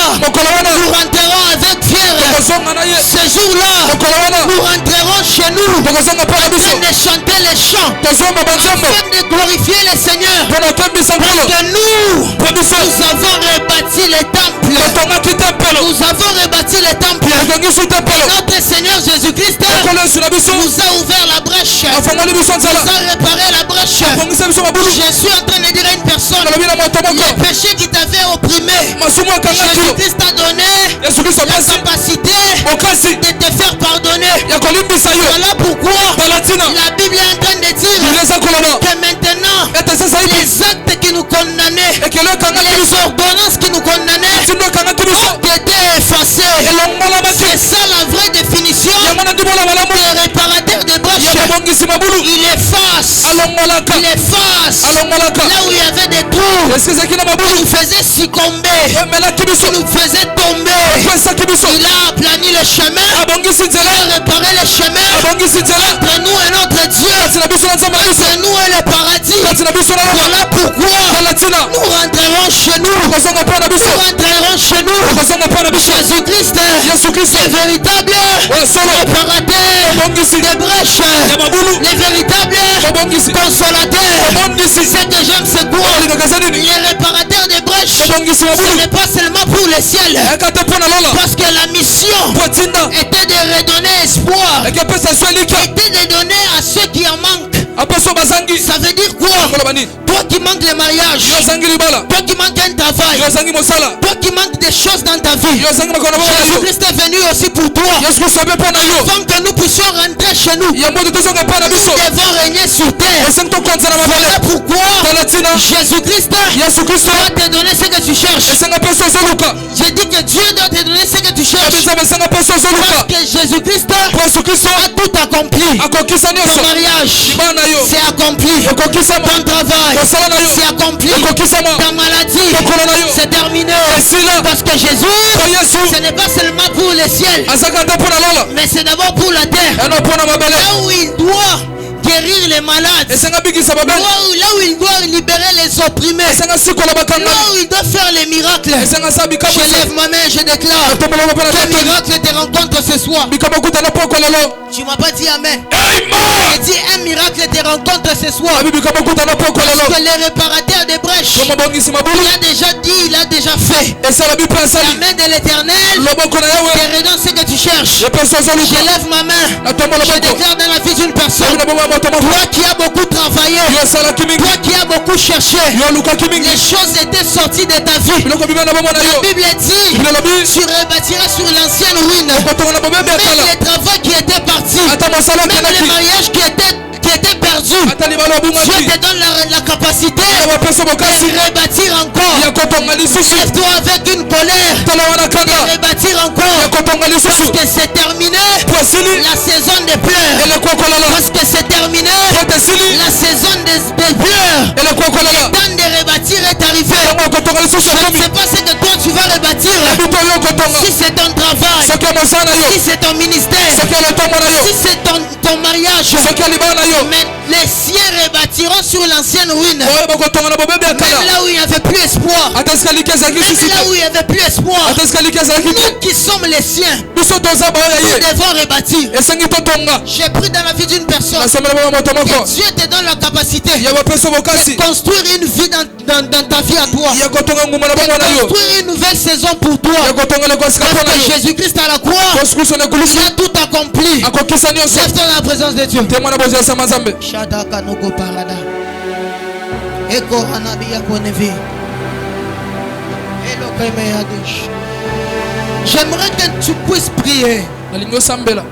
nous rentrerons avec fier. Ce jour-là, nous rentrerons chez nous afin de chanter les chants, afin de glorifier le Seigneur. Parce que nous avons rebâti les temples. Nous avons rebâti les temples. Notre Seigneur Jésus-Christ nous a ouvert la brèche. Nous a réparé la brèche. Je suis en train de dire à une Les péchés qui t'avaient opprimé, Jésus-Christ t'a donné la capacité de te faire pardonner. Voilà pourquoi la Bible est en train de dire que maintenant les actes qui nous condamnaient, les ordonnances qui nous condamnaient ont été effacées. C'est ça la vraie définition de réparateur de brèches. Il efface. Là où il y avait des trous, il nous faisait succomber, il nous faisait tomber. Il a aplani le chemin, il a réparé le chemin entre nous et notre Dieu, entre nous et le paradis. Voilà pourquoi nous rentrerons chez nous. Jésus-Christ est véritable réparateur des brèches, les véritables consolateurs. Ce que j'aime, c'est quoi? Les réparateurs des brèches, ce n'est pas seulement pour le ciel, parce que la mission était de redonner espoir, était de donner à ceux qui en manquent. Ça veut dire quoi? Toi qui manques le mariage, toi qui manques un travail, toi qui manques des choses dans ta vie, Jésus-Christ est venu aussi pour toi, afin que nous puissions rentrer chez nous. Nous devons régner sur terre. Voilà pourquoi Jésus-Christ doit te donner ce que tu cherches. J'ai dit que Dieu doit te donner ce que tu cherches, parce que Jésus-Christ a tout accompli. Ton mariage, c'est accompli. Ton travail, c'est accompli. Ta maladie, c'est terminé. Parce que Jésus, ce n'est pas seulement pour le ciel, mais c'est d'abord pour la terre. Là où il doit guérir les malades, là où il doit libérer les opprimés, là où il doit faire les miracles. Je lève ma main, je déclare que miracle te rencontre ce soir. Tu m'as pas dit amen. J'ai dit un miracle te rencontre ce soir, parce que le réparateur des brèches, il a déjà dit, il a déjà fait. La main de l'Éternel te redonne ce que tu cherches. Je lève ma main, je déclare dans la vie d'une personne: toi qui as beaucoup travaillé, toi qui as beaucoup cherché, les choses étaient sorties de ta vie. La Bible dit: tu rebâtiras sur l'ancienne ruine. Même les travaux qui étaient partis, même les mariages qui étaient perdus, Dieu te donne la capacité de rebâtir encore. Lève-toi avec une colère de rebâtir encore, parce que c'est terminé la saison des pleurs, parce que c'est terminé la saison des pleurs. Le temps de rebâtir est arrivé. Je ne sais pas ce que toi tu vas rebâtir, si c'est ton travail, si c'est ton ministère, si c'est ton mariage. Mais les siens rebâtiront sur l'ancienne ruine. Même là où il n'y avait plus espoir, même là où il n'y avait plus espoir, nous qui sommes les siens, nous devons rebâtir. J'ai pris dans la vie d'une personne que Dieu te donne la capacité de construire une vie dans ta vie à toi, de construire une nouvelle saison pour toi, parce que Jésus-Christ à la croix, il a tout accompli. Lève-toi dans la présence de Dieu. Shadaka Nogo Parada. Eko Hanabia Konevi. J'aimerais que tu puisses prier.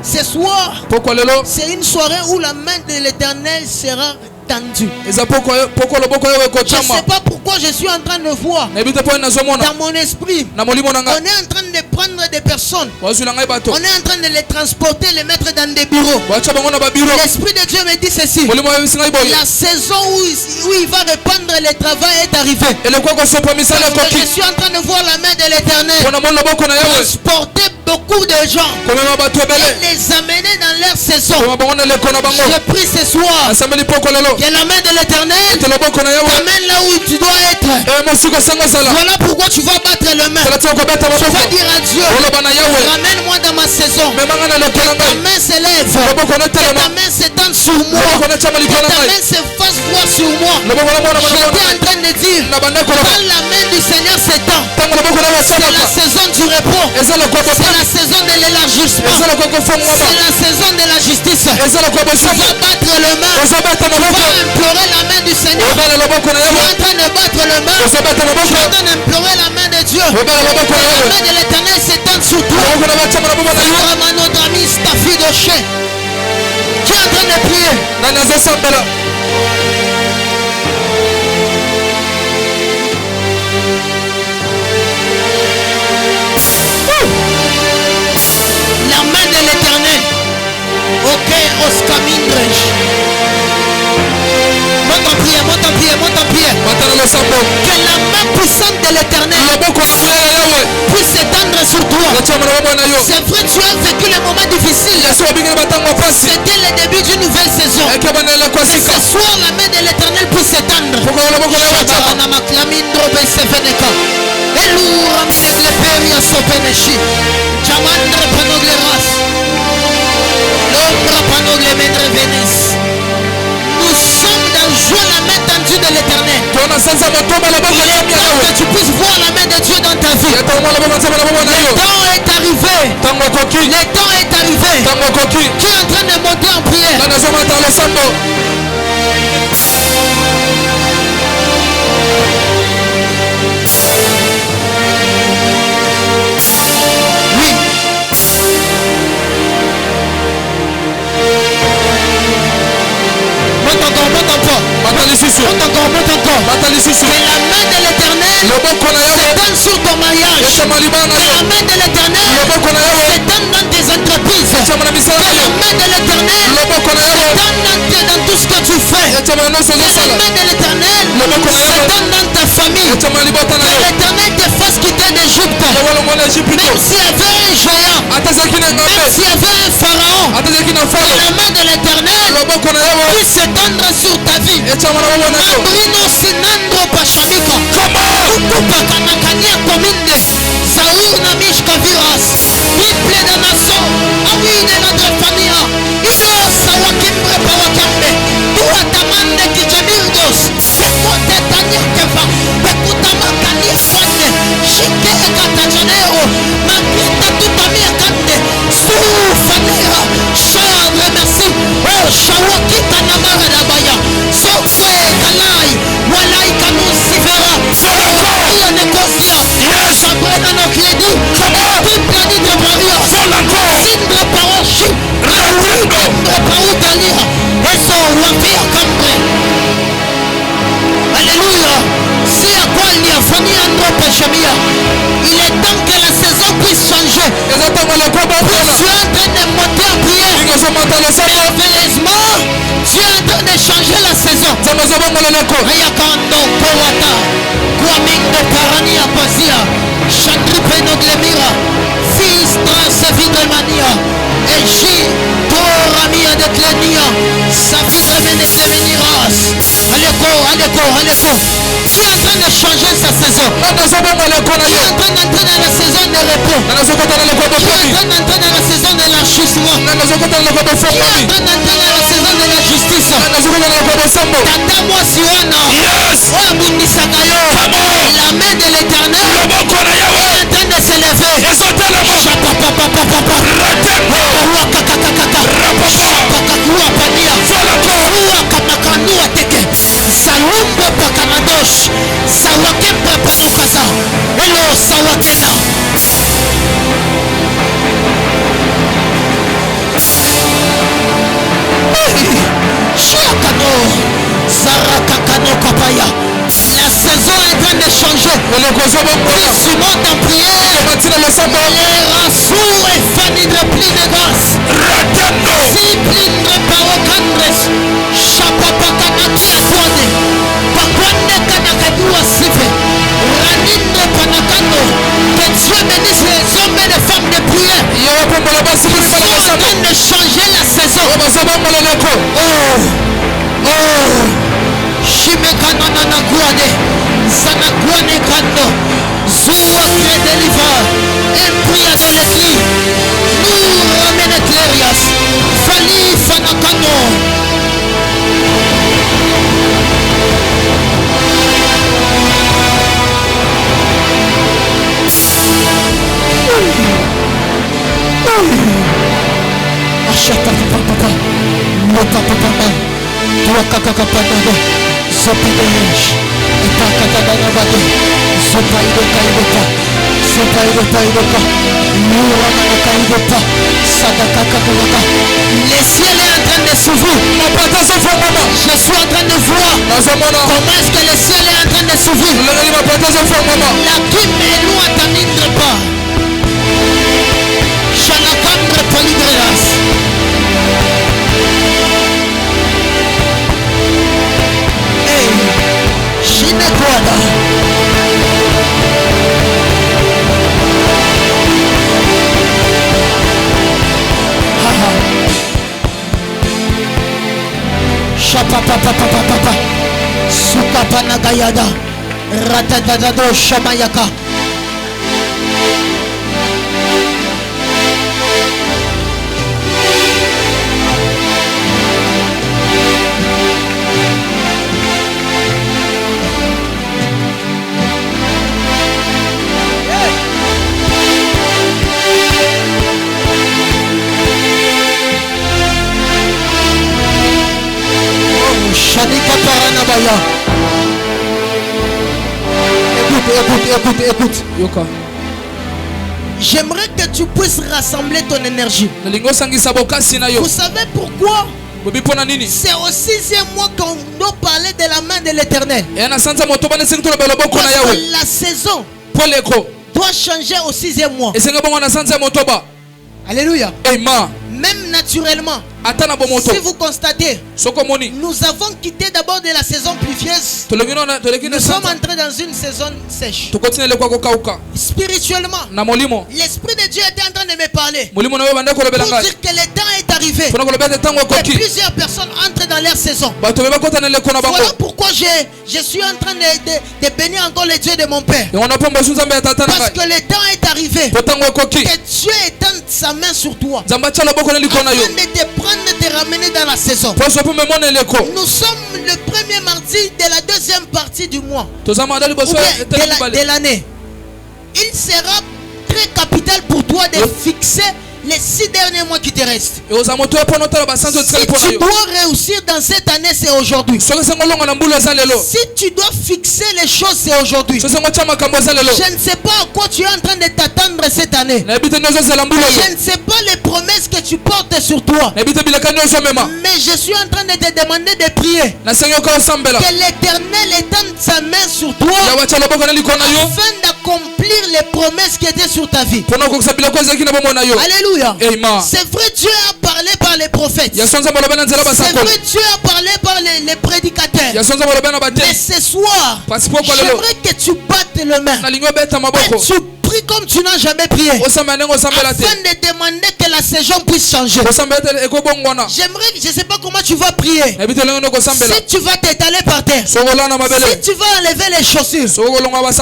Ce soir, c'est une soirée où la main de l'Éternel sera tendue. Je ne sais pas pourquoi je suis en train de voir dans mon esprit. On est en train de prendre des personnes, on est en train de les transporter, les mettre dans des bureaux. L'Esprit de Dieu me dit ceci: la saison où il va répandre le travail est arrivée. Je suis en train de voir la main de l'Éternel transporter beaucoup de gens et les amener dans leur saison. Je prie ce soir que la main de l'Éternel t'amène là où tu dois être. Voilà pourquoi tu vas battre le main. Tu vas dire à Dieu: ramène-moi dans ma saison. Que ta main s'élève, que ta main s'étende sur moi, que ta main se fasse voir sur moi. J'étais en train de dire: quand la main du Seigneur s'étend, c'est la saison du repos, c'est la saison de l'élargissement, c'est la saison de la justice. Tu vas battre le main, tu vas implorer la main du Seigneur. Tu es en train de battre les mains. Tu es en train d'implorer la main de Dieu. La main de l'Éternel s'étend sur toi. Ramanodramis, ta fille de chien. Tu es en train de prier. La main de l'Éternel. Ok, Oskamindrej. Monte en prière, monte en prière, monte en prière. Que la main puissante de l'Éternel puisse s'étendre sur toi. C'est vrai, tu as vécu les moments difficiles. C'était le début d'une nouvelle saison. Que ce soir, la main de l'Éternel puisse s'étendre. Nous sommes dans joie, la main tendue de l'Éternel. Il est temps que tu puisses voir la main de Dieu dans ta vie. Le temps est arrivé. Le temps est arrivé. Tu es en train de monter en prière. Oui. Monte encore, monte encore. Monte encore, monte encore. Que la main de l'Éternel s'étende sur ton mariage. Que la main de l'Éternel s'étende dans tes entreprises. Que la main de l'Éternel s'étende dans tout ce que tu fais. Que la main de l'Éternel s'étende dans ta famille. Que l'Éternel te fasse quitter d'Égypte. Même s'il y avait un géant, même s'il y avait un pharaon, que la main de l'Éternel puisse s'étendre sur ta vie. Mambrino sinandro pashamika. Kukupa kanakania kominde. Saour namishka viras. Triple de nason. Awi de notre famille. Iyo sawakimbre pawakambe. Tua tamande kijamirdos. Pekote tania keva. Pekutama kania kwande. Shike ekatajanero. Magrita tutamia kande. Soufanera. Chambre merci. Oh shawakita namara dabaya. Sokwe kalai. Walai kanusivera. Iya negocia. Sabrena no kredi. Triple de devaria. Sindre paroshi. Sindre paroutalia. Eso wafia kambre. Alléluia. Si à quoi il y a fini un autre péchamia, il est temps que la saison puisse changer. Tu es en train de monter en prière. Sérieusement, tu es en train de changer la saison. Ayakando Kowata, Kwamindo Parania Pazia, Chandripeno Glemira, Fils Transvidremania, Eji, Toramia de Klenia, Savidremene Semeniras. Allez-go. Tu es en train de changer sa saison. Tu es en train d'entrer dans la saison de repos. Tu es en train d'entrer dans la saison de l'enrichissement. Tu es en train d'entrer dans la saison de la justice. Tata moi Siwana. Abundisakayo. La main de l'Éternel est en train de s'élever. Salumbo pakanadosh. Sawakembe panukaza. Hello sawakena. Chiakano. Sarakakano kapaya. La saison est en train de changer. Tu montes en prière. Les rassous et fanny de pli de grâce. Si pli de parocandres. Chapapakanakia kwande. Pakwande kanakadua sife. Raninde panakano. Que Dieu bénisse les hommes et les femmes de prière. Ils sont en train de changer la saison. Shimekana nanaguane. Sanaguane kando. Zua credeliva. Empria de l'écrit. Nous ramène Clérias. Fali fanakano. Achata papa. Mota papa. Tua kakakapanada. Zopinej. Ipaka Le ciel est en train de s'ouvrir. Je suis en train de voir comment est-ce que le ciel est en train de s'ouvrir. La qui mais nous attendons pas. Chanakandre Polydreas. Hey, Shinekwada. Shapapapapapapa. Sukapanagayada. Ratadadado Shamayaka. Shanika Paranabaya. Écoute. Yoka. J'aimerais que tu puisses rassembler ton énergie. Vous savez pourquoi? C'est au 6e mois qu'on doit parler de la main de l'Éternel. Parce que la saison doit changer au 6e mois. Alléluia. Même naturellement, si vous constatez, nous avons quitté d'abord de la saison pluvieuse. Nous sommes entrés dans une saison sèche. Spirituellement, l'Esprit de Dieu était en train de me parler pour dire que le temps est arrivé et plusieurs personnes entrent dans leur saison. Voilà pourquoi je suis en train de bénir encore le Dieu de mon Père. Parce que le temps est arrivé que Dieu étende sa main sur toi afin de te prendre et te ramener dans la saison. Nous sommes le premier mardi de la deuxième partie du mois de l'année. Il sera très capital pour toi de fixer les 6 derniers mois qui te restent. Si tu dois réussir dans cette année, c'est aujourd'hui. Si tu dois fixer les choses, c'est aujourd'hui. Je ne sais pas à quoi tu es en train de t'attendre cette année. Je ne sais pas les promesses que tu portes sur toi. Mais je suis en train de te demander de prier. Que l'Éternel étende sa main sur toi afin d'accomplir les promesses qui étaient sur ta vie. Alléluia. C'est vrai, Dieu a parlé par les prophètes. C'est vrai, Dieu a parlé par les prédicateurs. Mais ce soir, j'aimerais que tu battes le main et tu pries comme tu n'as jamais prié afin de demander que la saison puisse changer. J'aimerais, je ne sais pas comment tu vas prier. Si tu vas t'étaler par terre, si tu vas enlever les chaussures,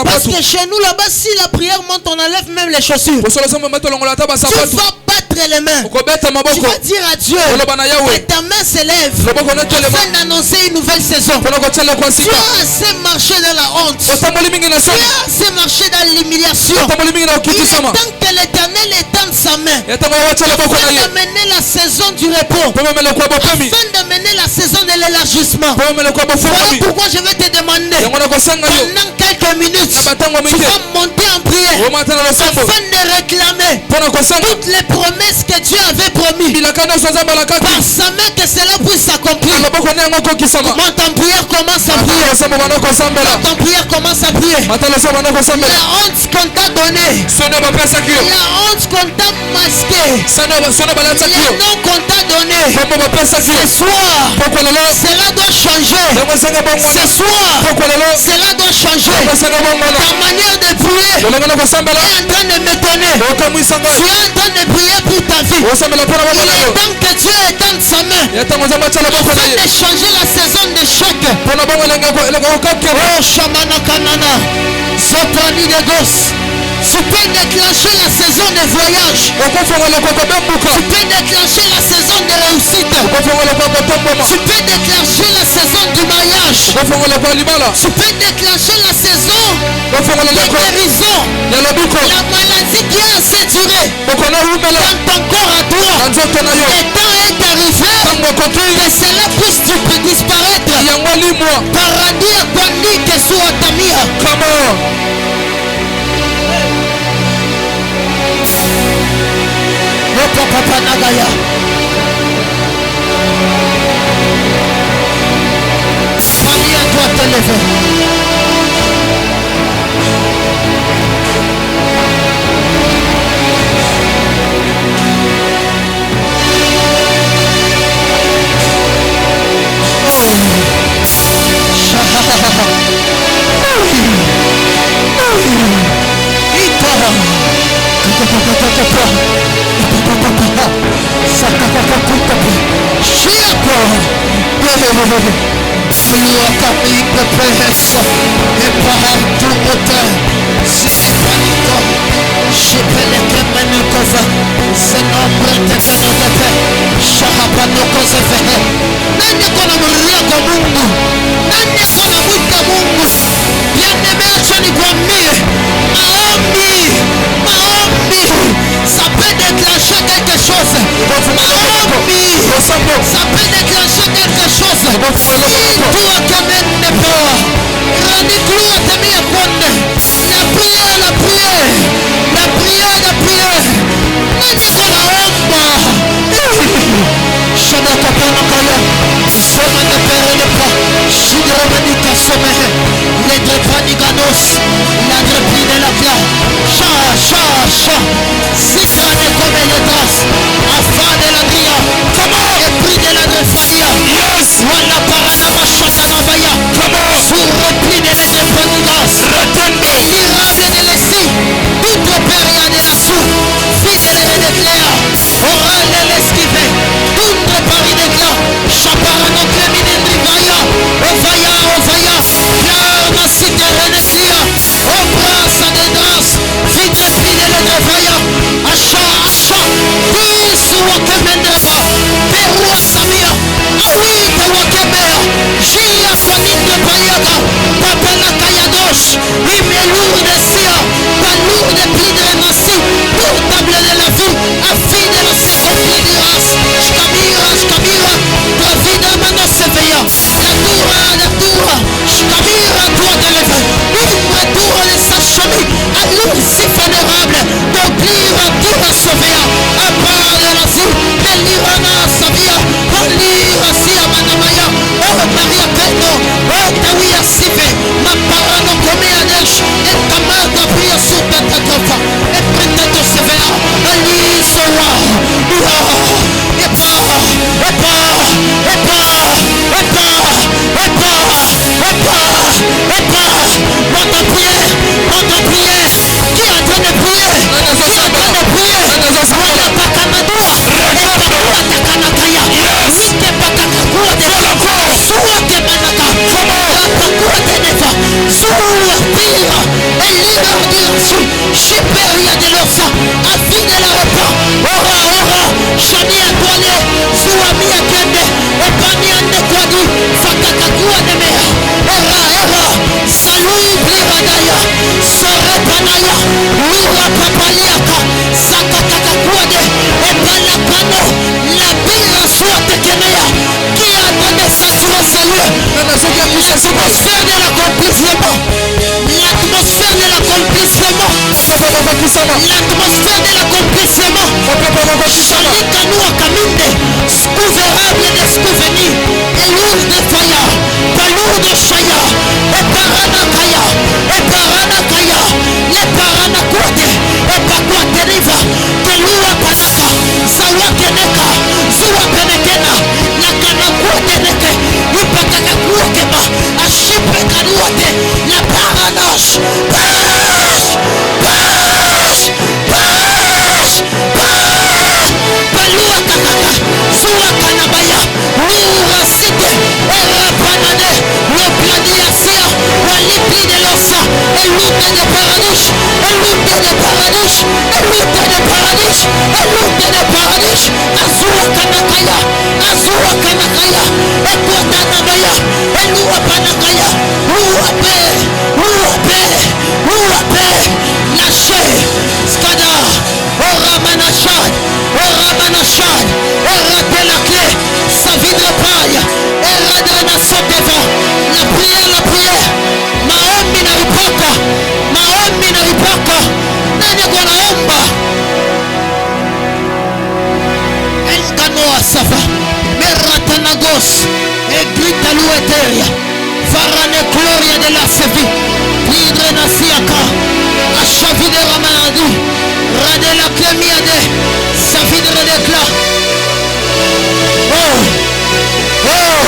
parce que chez nous là-bas, si la prière monte, on enlève même les chaussures. Tu vas battre les mains. Tu vas dire à Dieu que ta main s'élève afin d'annoncer une nouvelle saison. Tu as assez marché dans la honte. Tu as assez marché dans l'humiliation. Il est temps que l'Éternel étende sa main afin d'amener la saison du repos, afin d'amener la saison de l'élargissement. Voilà pourquoi je vais te demander pendant quelques minutes, tu vas monter en prière afin de réclamer toutes les promesses que Dieu avait promis par sa main, que cela puisse s'accomplir. Monte en prière, commence à prier. Monte en prière, commence à prier. La honte qu'on t'a donnée, la honte qu'on t'a masquée, les noms qu'on t'a donnés, ce soir, cela doit changer. Ce soir, cela doit changer. Ta manière de prier est en train de m'étonner. Tu es en train de prier pour ta vie. Il est temps que Dieu étende sa main afin de changer la saison d'échec. Oh Shamana Kanana, Soprani de Gos. Tu peux déclencher la saison de voyage. Tu peux déclencher la saison de réussite. Tu peux déclencher la saison du mariage. Tu peux déclencher la saison de guérison. La maladie qui a assez duré dans ton corps à toi. Le temps est arrivé que cela puisse disparaître. Paradis à Ranike suatamia. Come on. Opa papa nagaya. Famille doit te lever. Ça peut déclencher quelque chose. Ça peut déclencher quelque chose. Si toi quand même n'est pas. Radicule à tes miens bonnes. La prière. Nani kona omba. Shana kapana kaya. Soma ne perde pas. Shidra manika sommehe. Les deux paniganos. La repli de la classe. Cha. Sitra ne come le tras. Afin de la gria. Comment? Et prix de la refania. Yes. Wala parana machata na baya. Comment? Sur repli de la panigas. Retendo. L'irable de l'essi. Toute période de la sou. Fidèle de Cléa. Oral de l'esquivé. Toute Paris de Cléa. Chaparano clémine de Vaya. Ovaya. Plana cité Renesia. Obrasa de danse. Fidèle de Vaya. Acha. Tous wakemendeba. Perua Samia. Awita wakemea. Gia Faninde Payaga. Papala Kayadosh. Imelur de Sia. Palur de Pidre Massi. Pour table de la vie. Afin de la s'accomplir du race. Shkamira. David Amano Seveya. La tour. Shkamira doit te lever. Une tour de sa chemin. Allure si vulnérable. Donc l'ira tour à sauver. À part de la vie. L'irana Savia. L'ira Sia Manamaya. Oh Maria Peno. Oh Tawia Sive. Ma parano come Adesh. Et Tamada Pria Suta Tatofa. Et Pretato Sevea. Alisoa. Monte prier. Qui a train de prier? Supérieur de l'ossa, afin de la repas. Ora, Shani Antoine, Zouami Akende, Epani Andekwadi, Fakakakua de Mea, Era, Salui Bliradaya, Sorepanaya, Lura Papaliaka, Sakakakakuade, Epalakano, la Bira Suate Kenea, qui a donné sa source à lui. L'atmosphère de l'accomplissement. L'atmosphère de l'accomplissement. Shalika Noua Kaminde, Scouverable de Scouveni, Elour de Faya, Palour de Chaya, Eparanakaya, les Paranakote, Epakwateniva, Teloua Panaka, Zawakeneka, Zuwapenekena, Nakanakuateneke, Ipakakakuakeba, Ashipekanuate, la Paranache, Palua Kakaka, Zua Kanabaya, Nura Site, Era Panade, le Pladiasia, Walipli de l'Ossa, Eloute de Paradis, Azua Kanakaya, Ekotanabaya, Elua Panakaya, Uape, Lâché, Skada, Oramanachad, Erate la clé, sa vie de paille, Eradana saute devant, la prière, de la sévie. Pidre Nasiaka. Achavide Ramadi. Rade la Clémiade. Savidre d'éclat. Oh. Oh.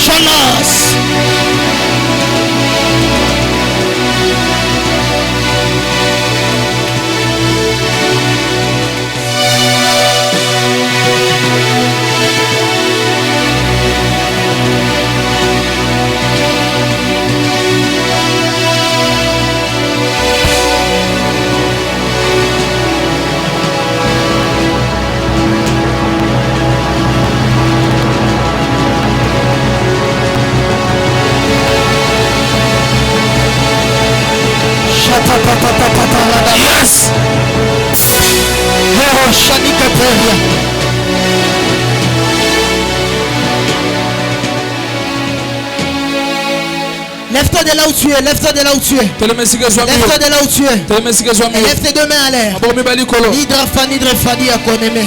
Shalas. Yes. Hero Shanika Peria. Lève-toi de là où tu es, lève-toi de là où tu es. Lève-toi de là où tu es. Et lève tes deux mains à l'air. Nidra Fani à Koneme.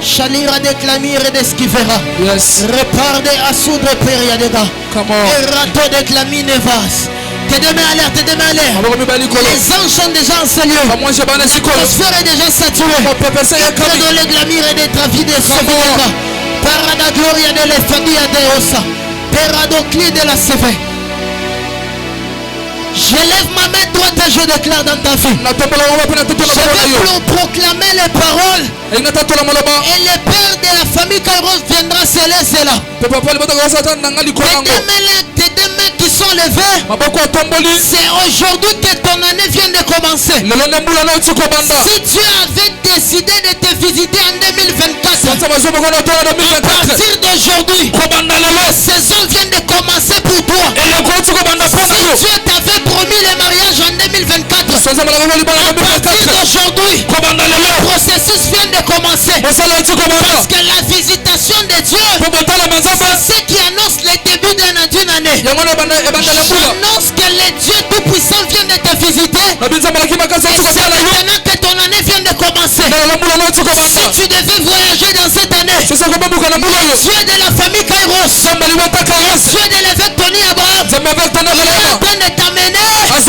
Chalira de Clamir et d'Esquivera. Repart de Assoudre Peria de gars. Et rato de Clamine Vas. Tes deux mains à l'air, tes deux mains à l'air. Les anges sont déjà en ce lieu. L'atmosphère est déjà saturée. Pedro le Glamir et des Travide Sovinega. Parada Gloria de l'Efania de Osa. Peradocli de la CV. Je lève ma main droite et je déclare dans ta vie. Je vais proclamer les paroles. Et le père de la famille Kairos viendra sceller cela. Tes deux mains qui sont levées. C'est aujourd'hui que ton année vient de commencer. Si tu avais décidé de te visiter en 2024, à partir d'aujourd'hui, la saison vient de commencer pour toi. Si Dieu t'avait promis le mariage en 2024, à partir d'aujourd'hui, le processus vient de commencer. Parce que la visitation de Dieu, c'est ce qui annonce le début d'une année. J'annonce que le Dieu Tout-Puissant vient de te visiter. Et c'est maintenant que ton année vient de commencer. Si tu devais voyager dans cette année, le Dieu de la famille Kairos, le Dieu de l'évêque Tony Abraham, est en train de t'amener dans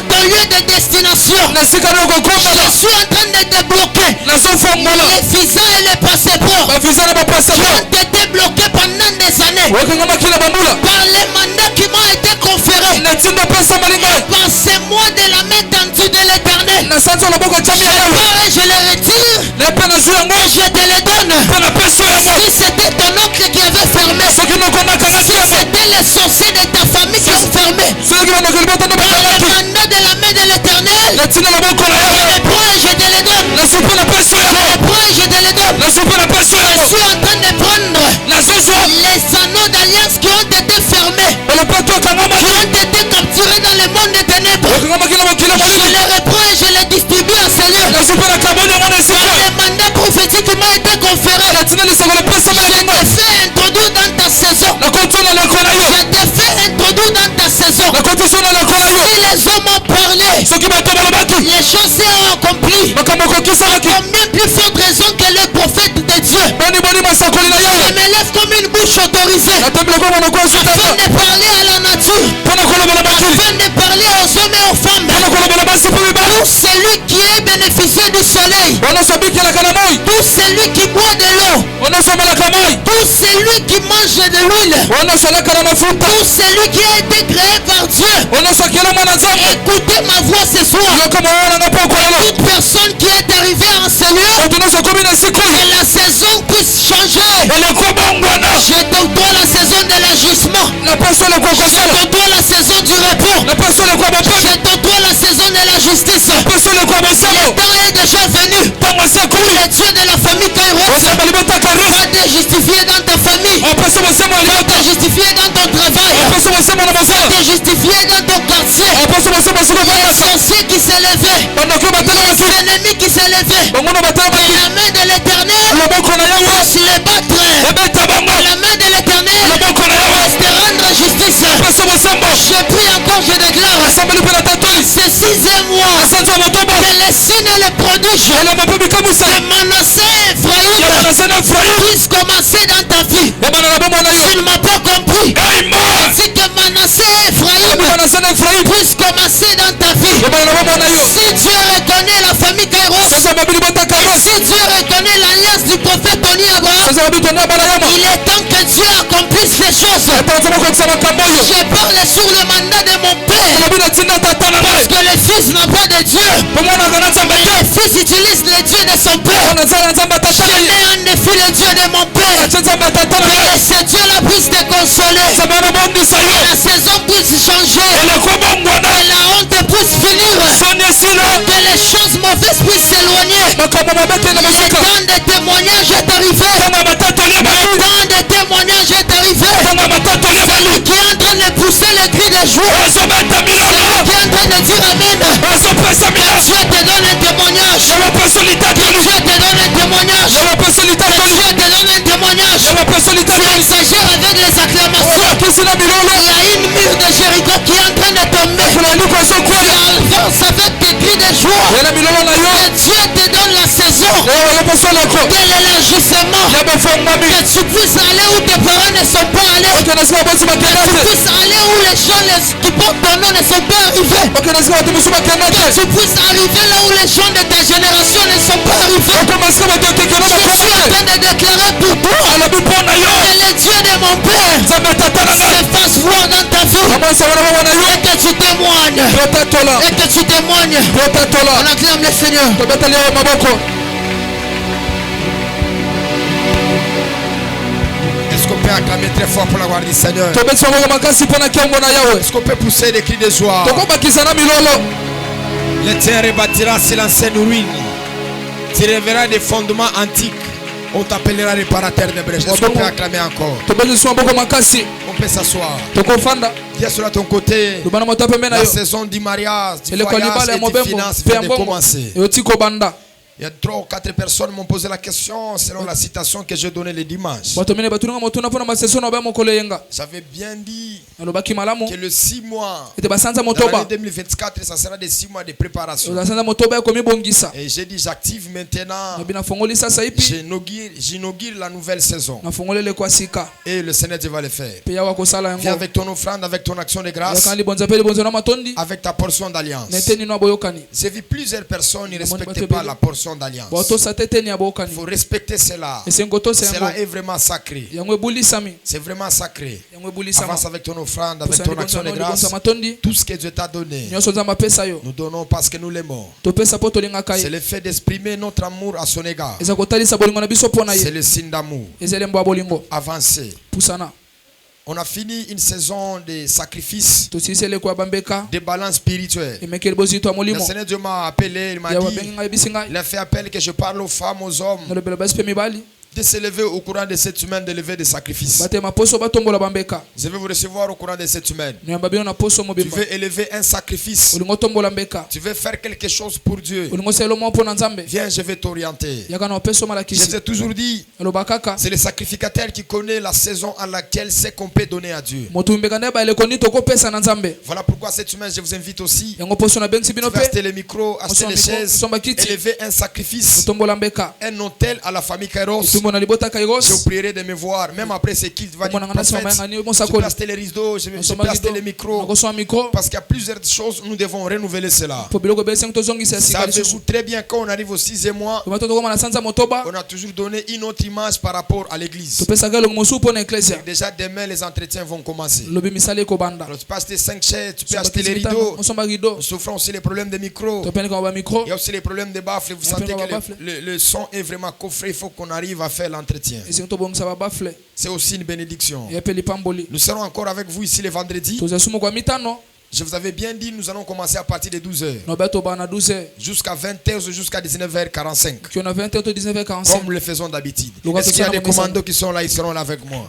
ton lieu de destination. Je suis en train de débloquer les visas et les passeports qui ont été bloqués pendant des années par les mandats qui m'ont été conférés. Passez-moi de la main tendue de l'Éternel. Je les retire et je te les donne. Si c'était ton oncle qui avait fermé, si c'était les sorciers de ta famille qui ont fermé, par le mandat de la main de l'Éternel, je les prends et je te les donne. Je les prends et je te les donne. Je suis en train de prendre les anneaux d'alliance qui ont été fermés, qui ont été capturés dans le monde des ténèbres. Je les reprends et je les distribue à ce lieu. Par les mandats prophétiques qui m'ont été conférés, je t'ai fait introduire dans ta saison. Je t'ai fait introduire dans ta saison. Si les hommes ont parlé, les choses sont accomplies. Combien plus forte raison que le prophète de Dieu. Je me lève comme une bouche autorisée afin de parler à la nature, afin de parler aux hommes et aux femmes. Tout celui qui est bénéficié du soleil, tout celui qui boit de l'eau, tout celui qui mange de l'huile, tout celui qui a été créé par Dieu, écoutez ma voix ce soir. Toute personne qui est arrivée en ce lieu, que la saison puisse changer. Je t'octroie la saison de l'ajustement. Je t'octroie la saison du repos. Je t'octroie la saison de la justice. Le temps est déjà venu. Le Dieu de la famille Kairos va te justifier dans ta famille, va te justifier dans ton travail, va te justifier dans ton quartier. Les sorciers qui s'élevaient, les ennemis qui s'élevaient, et la main de l'Éternel pousse les puisse commencer dans ta vie. Tu ne m'as pas compris. Si que Manassé et Ephraïm puisse commencer dans ta vie. Si Dieu reconnaît la famille Kairos, si Dieu reconnaît l'alliance du prophète Tony Abraham, il est temps que Dieu accomplisse ces choses. Je parle sur le mandat de mon père, parce que le fils n'a pas de Dieu, mais le fils utilise le Dieu de son père. Je mets en défi le Dieu de mon père, que ce Dieu-là puisse te consoler, que la saison puisse changer, que la honte puisse finir, que les choses mauvaises puissent s'éloigner. Le temps de témoignage est arrivé. Le temps de témoignage est arrivé. Celui qui est en train de pousser le cri de joie, celui qui est en train de dire Amen, que Dieu te donne un témoignage, que Dieu te donne un témoignage, que Dieu te donne un témoignage. Tu exagères avec les acclamations. Il y a une mur de Jéricho qui est en train de tomber. Tu avances avec tes cris de joie. Que Dieu te donne la saison de l'élargissement. Que tu puisses aller où tes parents ne sont pas allés. Que tu puisses aller où les gens qui portent ton nom ne sont pas arrivés. Que tu puisses arriver là où les gens de ta génération ne sont pas arrivés. Je suis en train de déclarer pour toi que le Dieu de mon père se fasse voir dans ta vie. Et que tu témoignes. Et que tu témoignes. On acclame le Seigneur. Est-ce qu'on peut acclamer très fort pour la gloire du Seigneur? Est-ce qu'on peut pousser des cris de joie? Le tien rebâtira sur l'ancienne ruine. Tu reverras des fondements antiques. On t'appellera réparateur de brèches. Est-ce qu'on peut acclamer encore? On peut s'asseoir. Viens sur ton côté. La saison du mariage, du voyage et des finances vient de commencer. Il y a 3 ou 4 personnes qui m'ont posé la question selon la citation que j'ai donnée le dimanche. J'avais bien dit que le 6 mois de l'année 2024, ça sera des 6 mois de préparation. Et j'ai dit j'active maintenant, j'inaugure la nouvelle saison. Et le Seigneur Dieu va le faire. Viens avec ton offrande, avec ton action de grâce, avec ta portion d'alliance. J'ai vu plusieurs personnes ne respectaient pas la portion d'alliance. Il faut respecter cela. Cela est vraiment sacré. C'est vraiment sacré. Avance avec ton offrande, avec ton action de grâce. Tout ce que Dieu t'a donné, nous donnons parce que nous l'aimons. C'est le fait d'exprimer notre amour à son égard. C'est le signe d'amour. Avancez. On a fini une saison de sacrifices, de balance spirituelle. Le Seigneur Dieu m'a appelé, il m'a dit, il a fait appel que je parle aux femmes, aux hommes, de s'élever au courant de cette semaine, de lever des sacrifices. Je vais vous recevoir au courant de cette semaine. Tu veux élever un sacrifice. Tu veux faire quelque chose pour Dieu. Viens, je vais t'orienter. Je t'ai toujours dit, c'est le sacrificateur qui connaît la saison à laquelle c'est qu'on peut donner à Dieu. Voilà pourquoi cette semaine, je vous invite aussi à acheter les micros, acheter les chaises, élever un sacrifice, un autel à la famille Kairos. Je vous prierai de me voir. Même après ce qu'il va dire, prophète, je peux acheter les rideaux, je peux acheter les micros. Parce qu'il y a plusieurs choses, nous devons renouveler cela. Savez-vous très bien quand on arrive au 6e mois, on a toujours donné une autre image par rapport à l'église. Déjà demain, les entretiens vont commencer. Alors, tu peux acheter 5 chaises, tu peux acheter les rideaux. Nous souffrons aussi les problèmes de micro. Il y a aussi les problèmes de baffles. Vous sentez que le son est vraiment coffré. Il faut qu'on arrive à faire l'entretien. C'est aussi une bénédiction. Nous serons encore avec vous ici le vendredi. Je vous avais bien dit, nous allons commencer à partir de 12h. Jusqu'à 20h ou jusqu'à 19h45. Comme nous le faisons d'habitude. Est-ce qu'il y a des commandos qui sont là, ils seront là avec moi?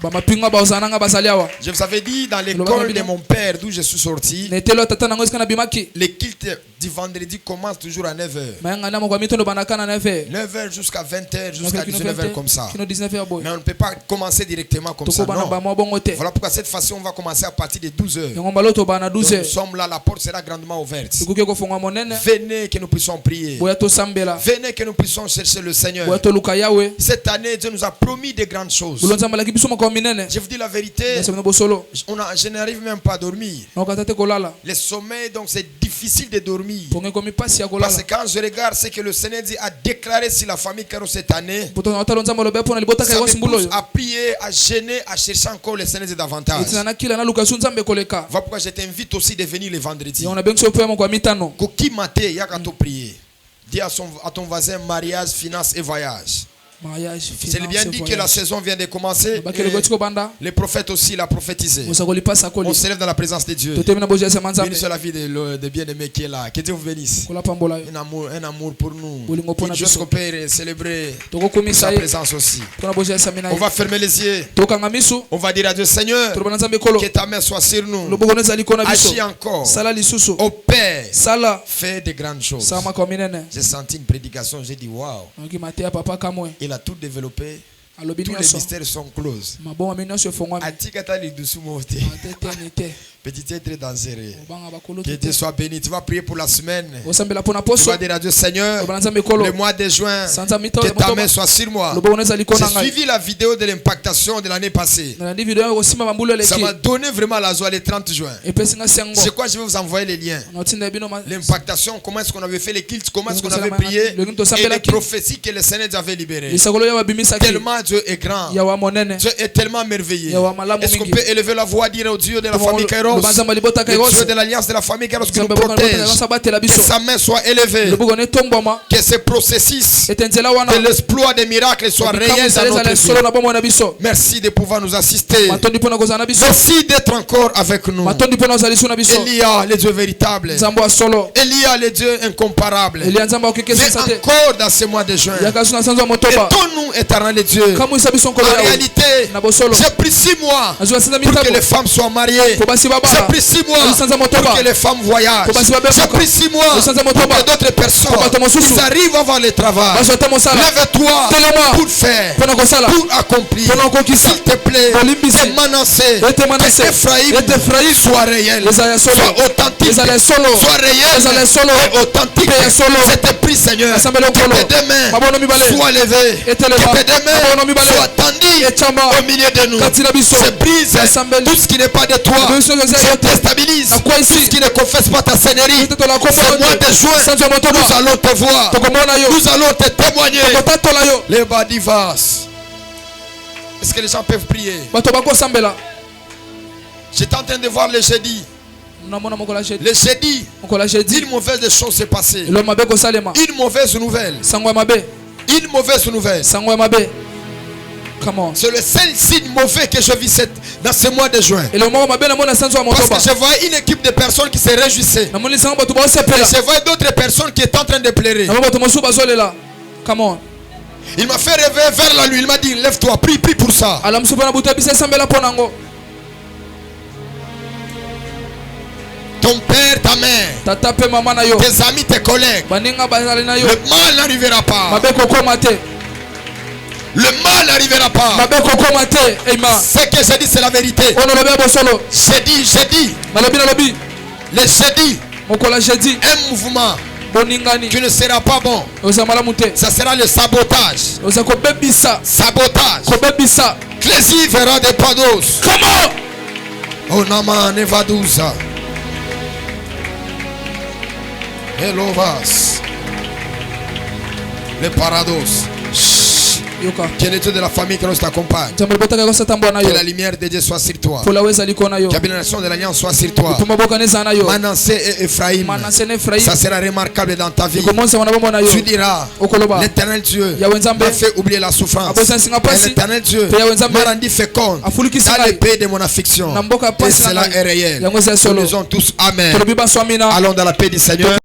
Je vous avais dit, dans l'école de mon père d'où je suis sorti, le culte du vendredi commence toujours à 9h. 9h jusqu'à 20h, jusqu'à 19h comme ça. Mais on ne peut pas commencer directement comme ça. Non. Voilà pourquoi cette fois-ci on va commencer à partir de 12h. Donc nous sommes là, la porte sera grandement ouverte. Venez que nous puissions prier. Venez que nous puissions chercher le Seigneur. Cette année, Dieu nous a promis de grandes choses. Je vous dis la vérité, je n'arrive même pas à dormir. Le sommeil, donc c'est difficile de dormir. Parce que quand je regarde ce que le Seigneur dit, a déclaré sur la famille Karo cette année, ça me pousse à prier, à gêner, à chercher encore le Seigneur davantage. Voilà pourquoi je t'invite aussi de venir le vendredi. Koki mate, yakato prier. Dis à ton voisin mariage, finance et voyage. C'est bien dit que la saison vient de commencer. Les prophètes aussi l'ont prophétisé. On se lève dans la présence de Dieu. Bénis sur la vie de bien-aimés qui est là. Que Dieu vous bénisse. Un amour pour nous. Pour juste qu'on peut célébrer sa présence aussi. On va fermer les yeux. On va dire à Dieu, Seigneur, que ta main soit sur nous. Agis encore. Au Père, fais de grandes choses. J'ai senti une prédication, j'ai dit waouh. Il a tout développé. Tous les mystères sont closes. Petit est très dangereux. Que Dieu soit béni. Tu vas prier pour la semaine. Tu vas dire à Dieu, Seigneur, le mois de juin, que ta main soit sur moi. J'ai suivi la vidéo de l'impactation de l'année passée. Ça m'a donné vraiment la joie le 30 juin. C'est quoi, je vais vous envoyer les liens. L'impactation, comment est-ce qu'on avait fait les cultes, comment est-ce qu'on avait prié, et les prophéties que le Seigneur avait libérées. Tellement Dieu est grand. Dieu est tellement merveilleux. Est-ce qu'on peut élever la voix, dire au Dieu de la famille Kairos, le Dieu de l'alliance de la famille Kairos qui nous protège, que sa main soit élevée, que ce processus de l'exploit des miracles soit réel dans notre vie. Merci de pouvoir nous assister. Merci d'être encore avec nous. Il y a le Dieu véritable. Il y a le Dieu incomparable. Viens encore dans ce mois de juin. Aidons-nous éternel les dieux. En réalité, j'ai pris 6 mois pour que les femmes soient mariées. J'ai pris 6 mois pour que les femmes voyagent. J'ai pris 6 mois pour que d'autres personnes ils arrivent à avoir le travail. Lève-toi pour faire, pour accomplir. S'il te plaît, et Manassé, que Ephraïm soit réel, soit authentique, soit réel et authentique. Je te prie Seigneur, que tes mains soient levées, que tes mains soient tendues au milieu de nous. Je brise tout ce qui n'est pas de toi. Je déstabilise tout ce qui ne confesse pas ta seigneurie. Ce mois de juin, nous allons te voir. Nous allons te témoigner. Les badivas. Est-ce que les gens peuvent prier? J'étais en train de voir le jeudi. Le jeudi, une mauvaise chose s'est passée. Une mauvaise nouvelle. Une mauvaise nouvelle. C'est le seul signe mauvais que je vis dans ce mois de juin. Parce que je vois une équipe de personnes qui se réjouissaient. Et je vois d'autres personnes qui étaient en train de pleurer. Il m'a fait rêver vers la nuit. Il m'a dit, lève-toi, prie pour ça. Ton père, ta mère, tes amis, tes collègues, le mal n'arrivera pas. Le mal n'arrivera pas. Ce que j'ai dit, c'est la vérité. J'ai dit. Le jeudi, un mouvement qui ne sera pas bon. Ça sera le sabotage. Clésie verra des pados. Comment? Onama Nevadusa. Elovas. Le parados. Que le Dieu de la famille qui nous accompagne. Que la lumière de Dieu soit sur toi. Que la bénédiction de l'alliance soit sur toi. Manassé et Ephraïm, ça sera remarquable dans ta vie. Tu diras, l'éternel Dieu m'a fait oublier la souffrance. Et l'éternel Dieu m'a rendu fécond dans le pays de mon affliction. Et cela est réel. Nous disons tous Amen. Allons dans la paix du Seigneur.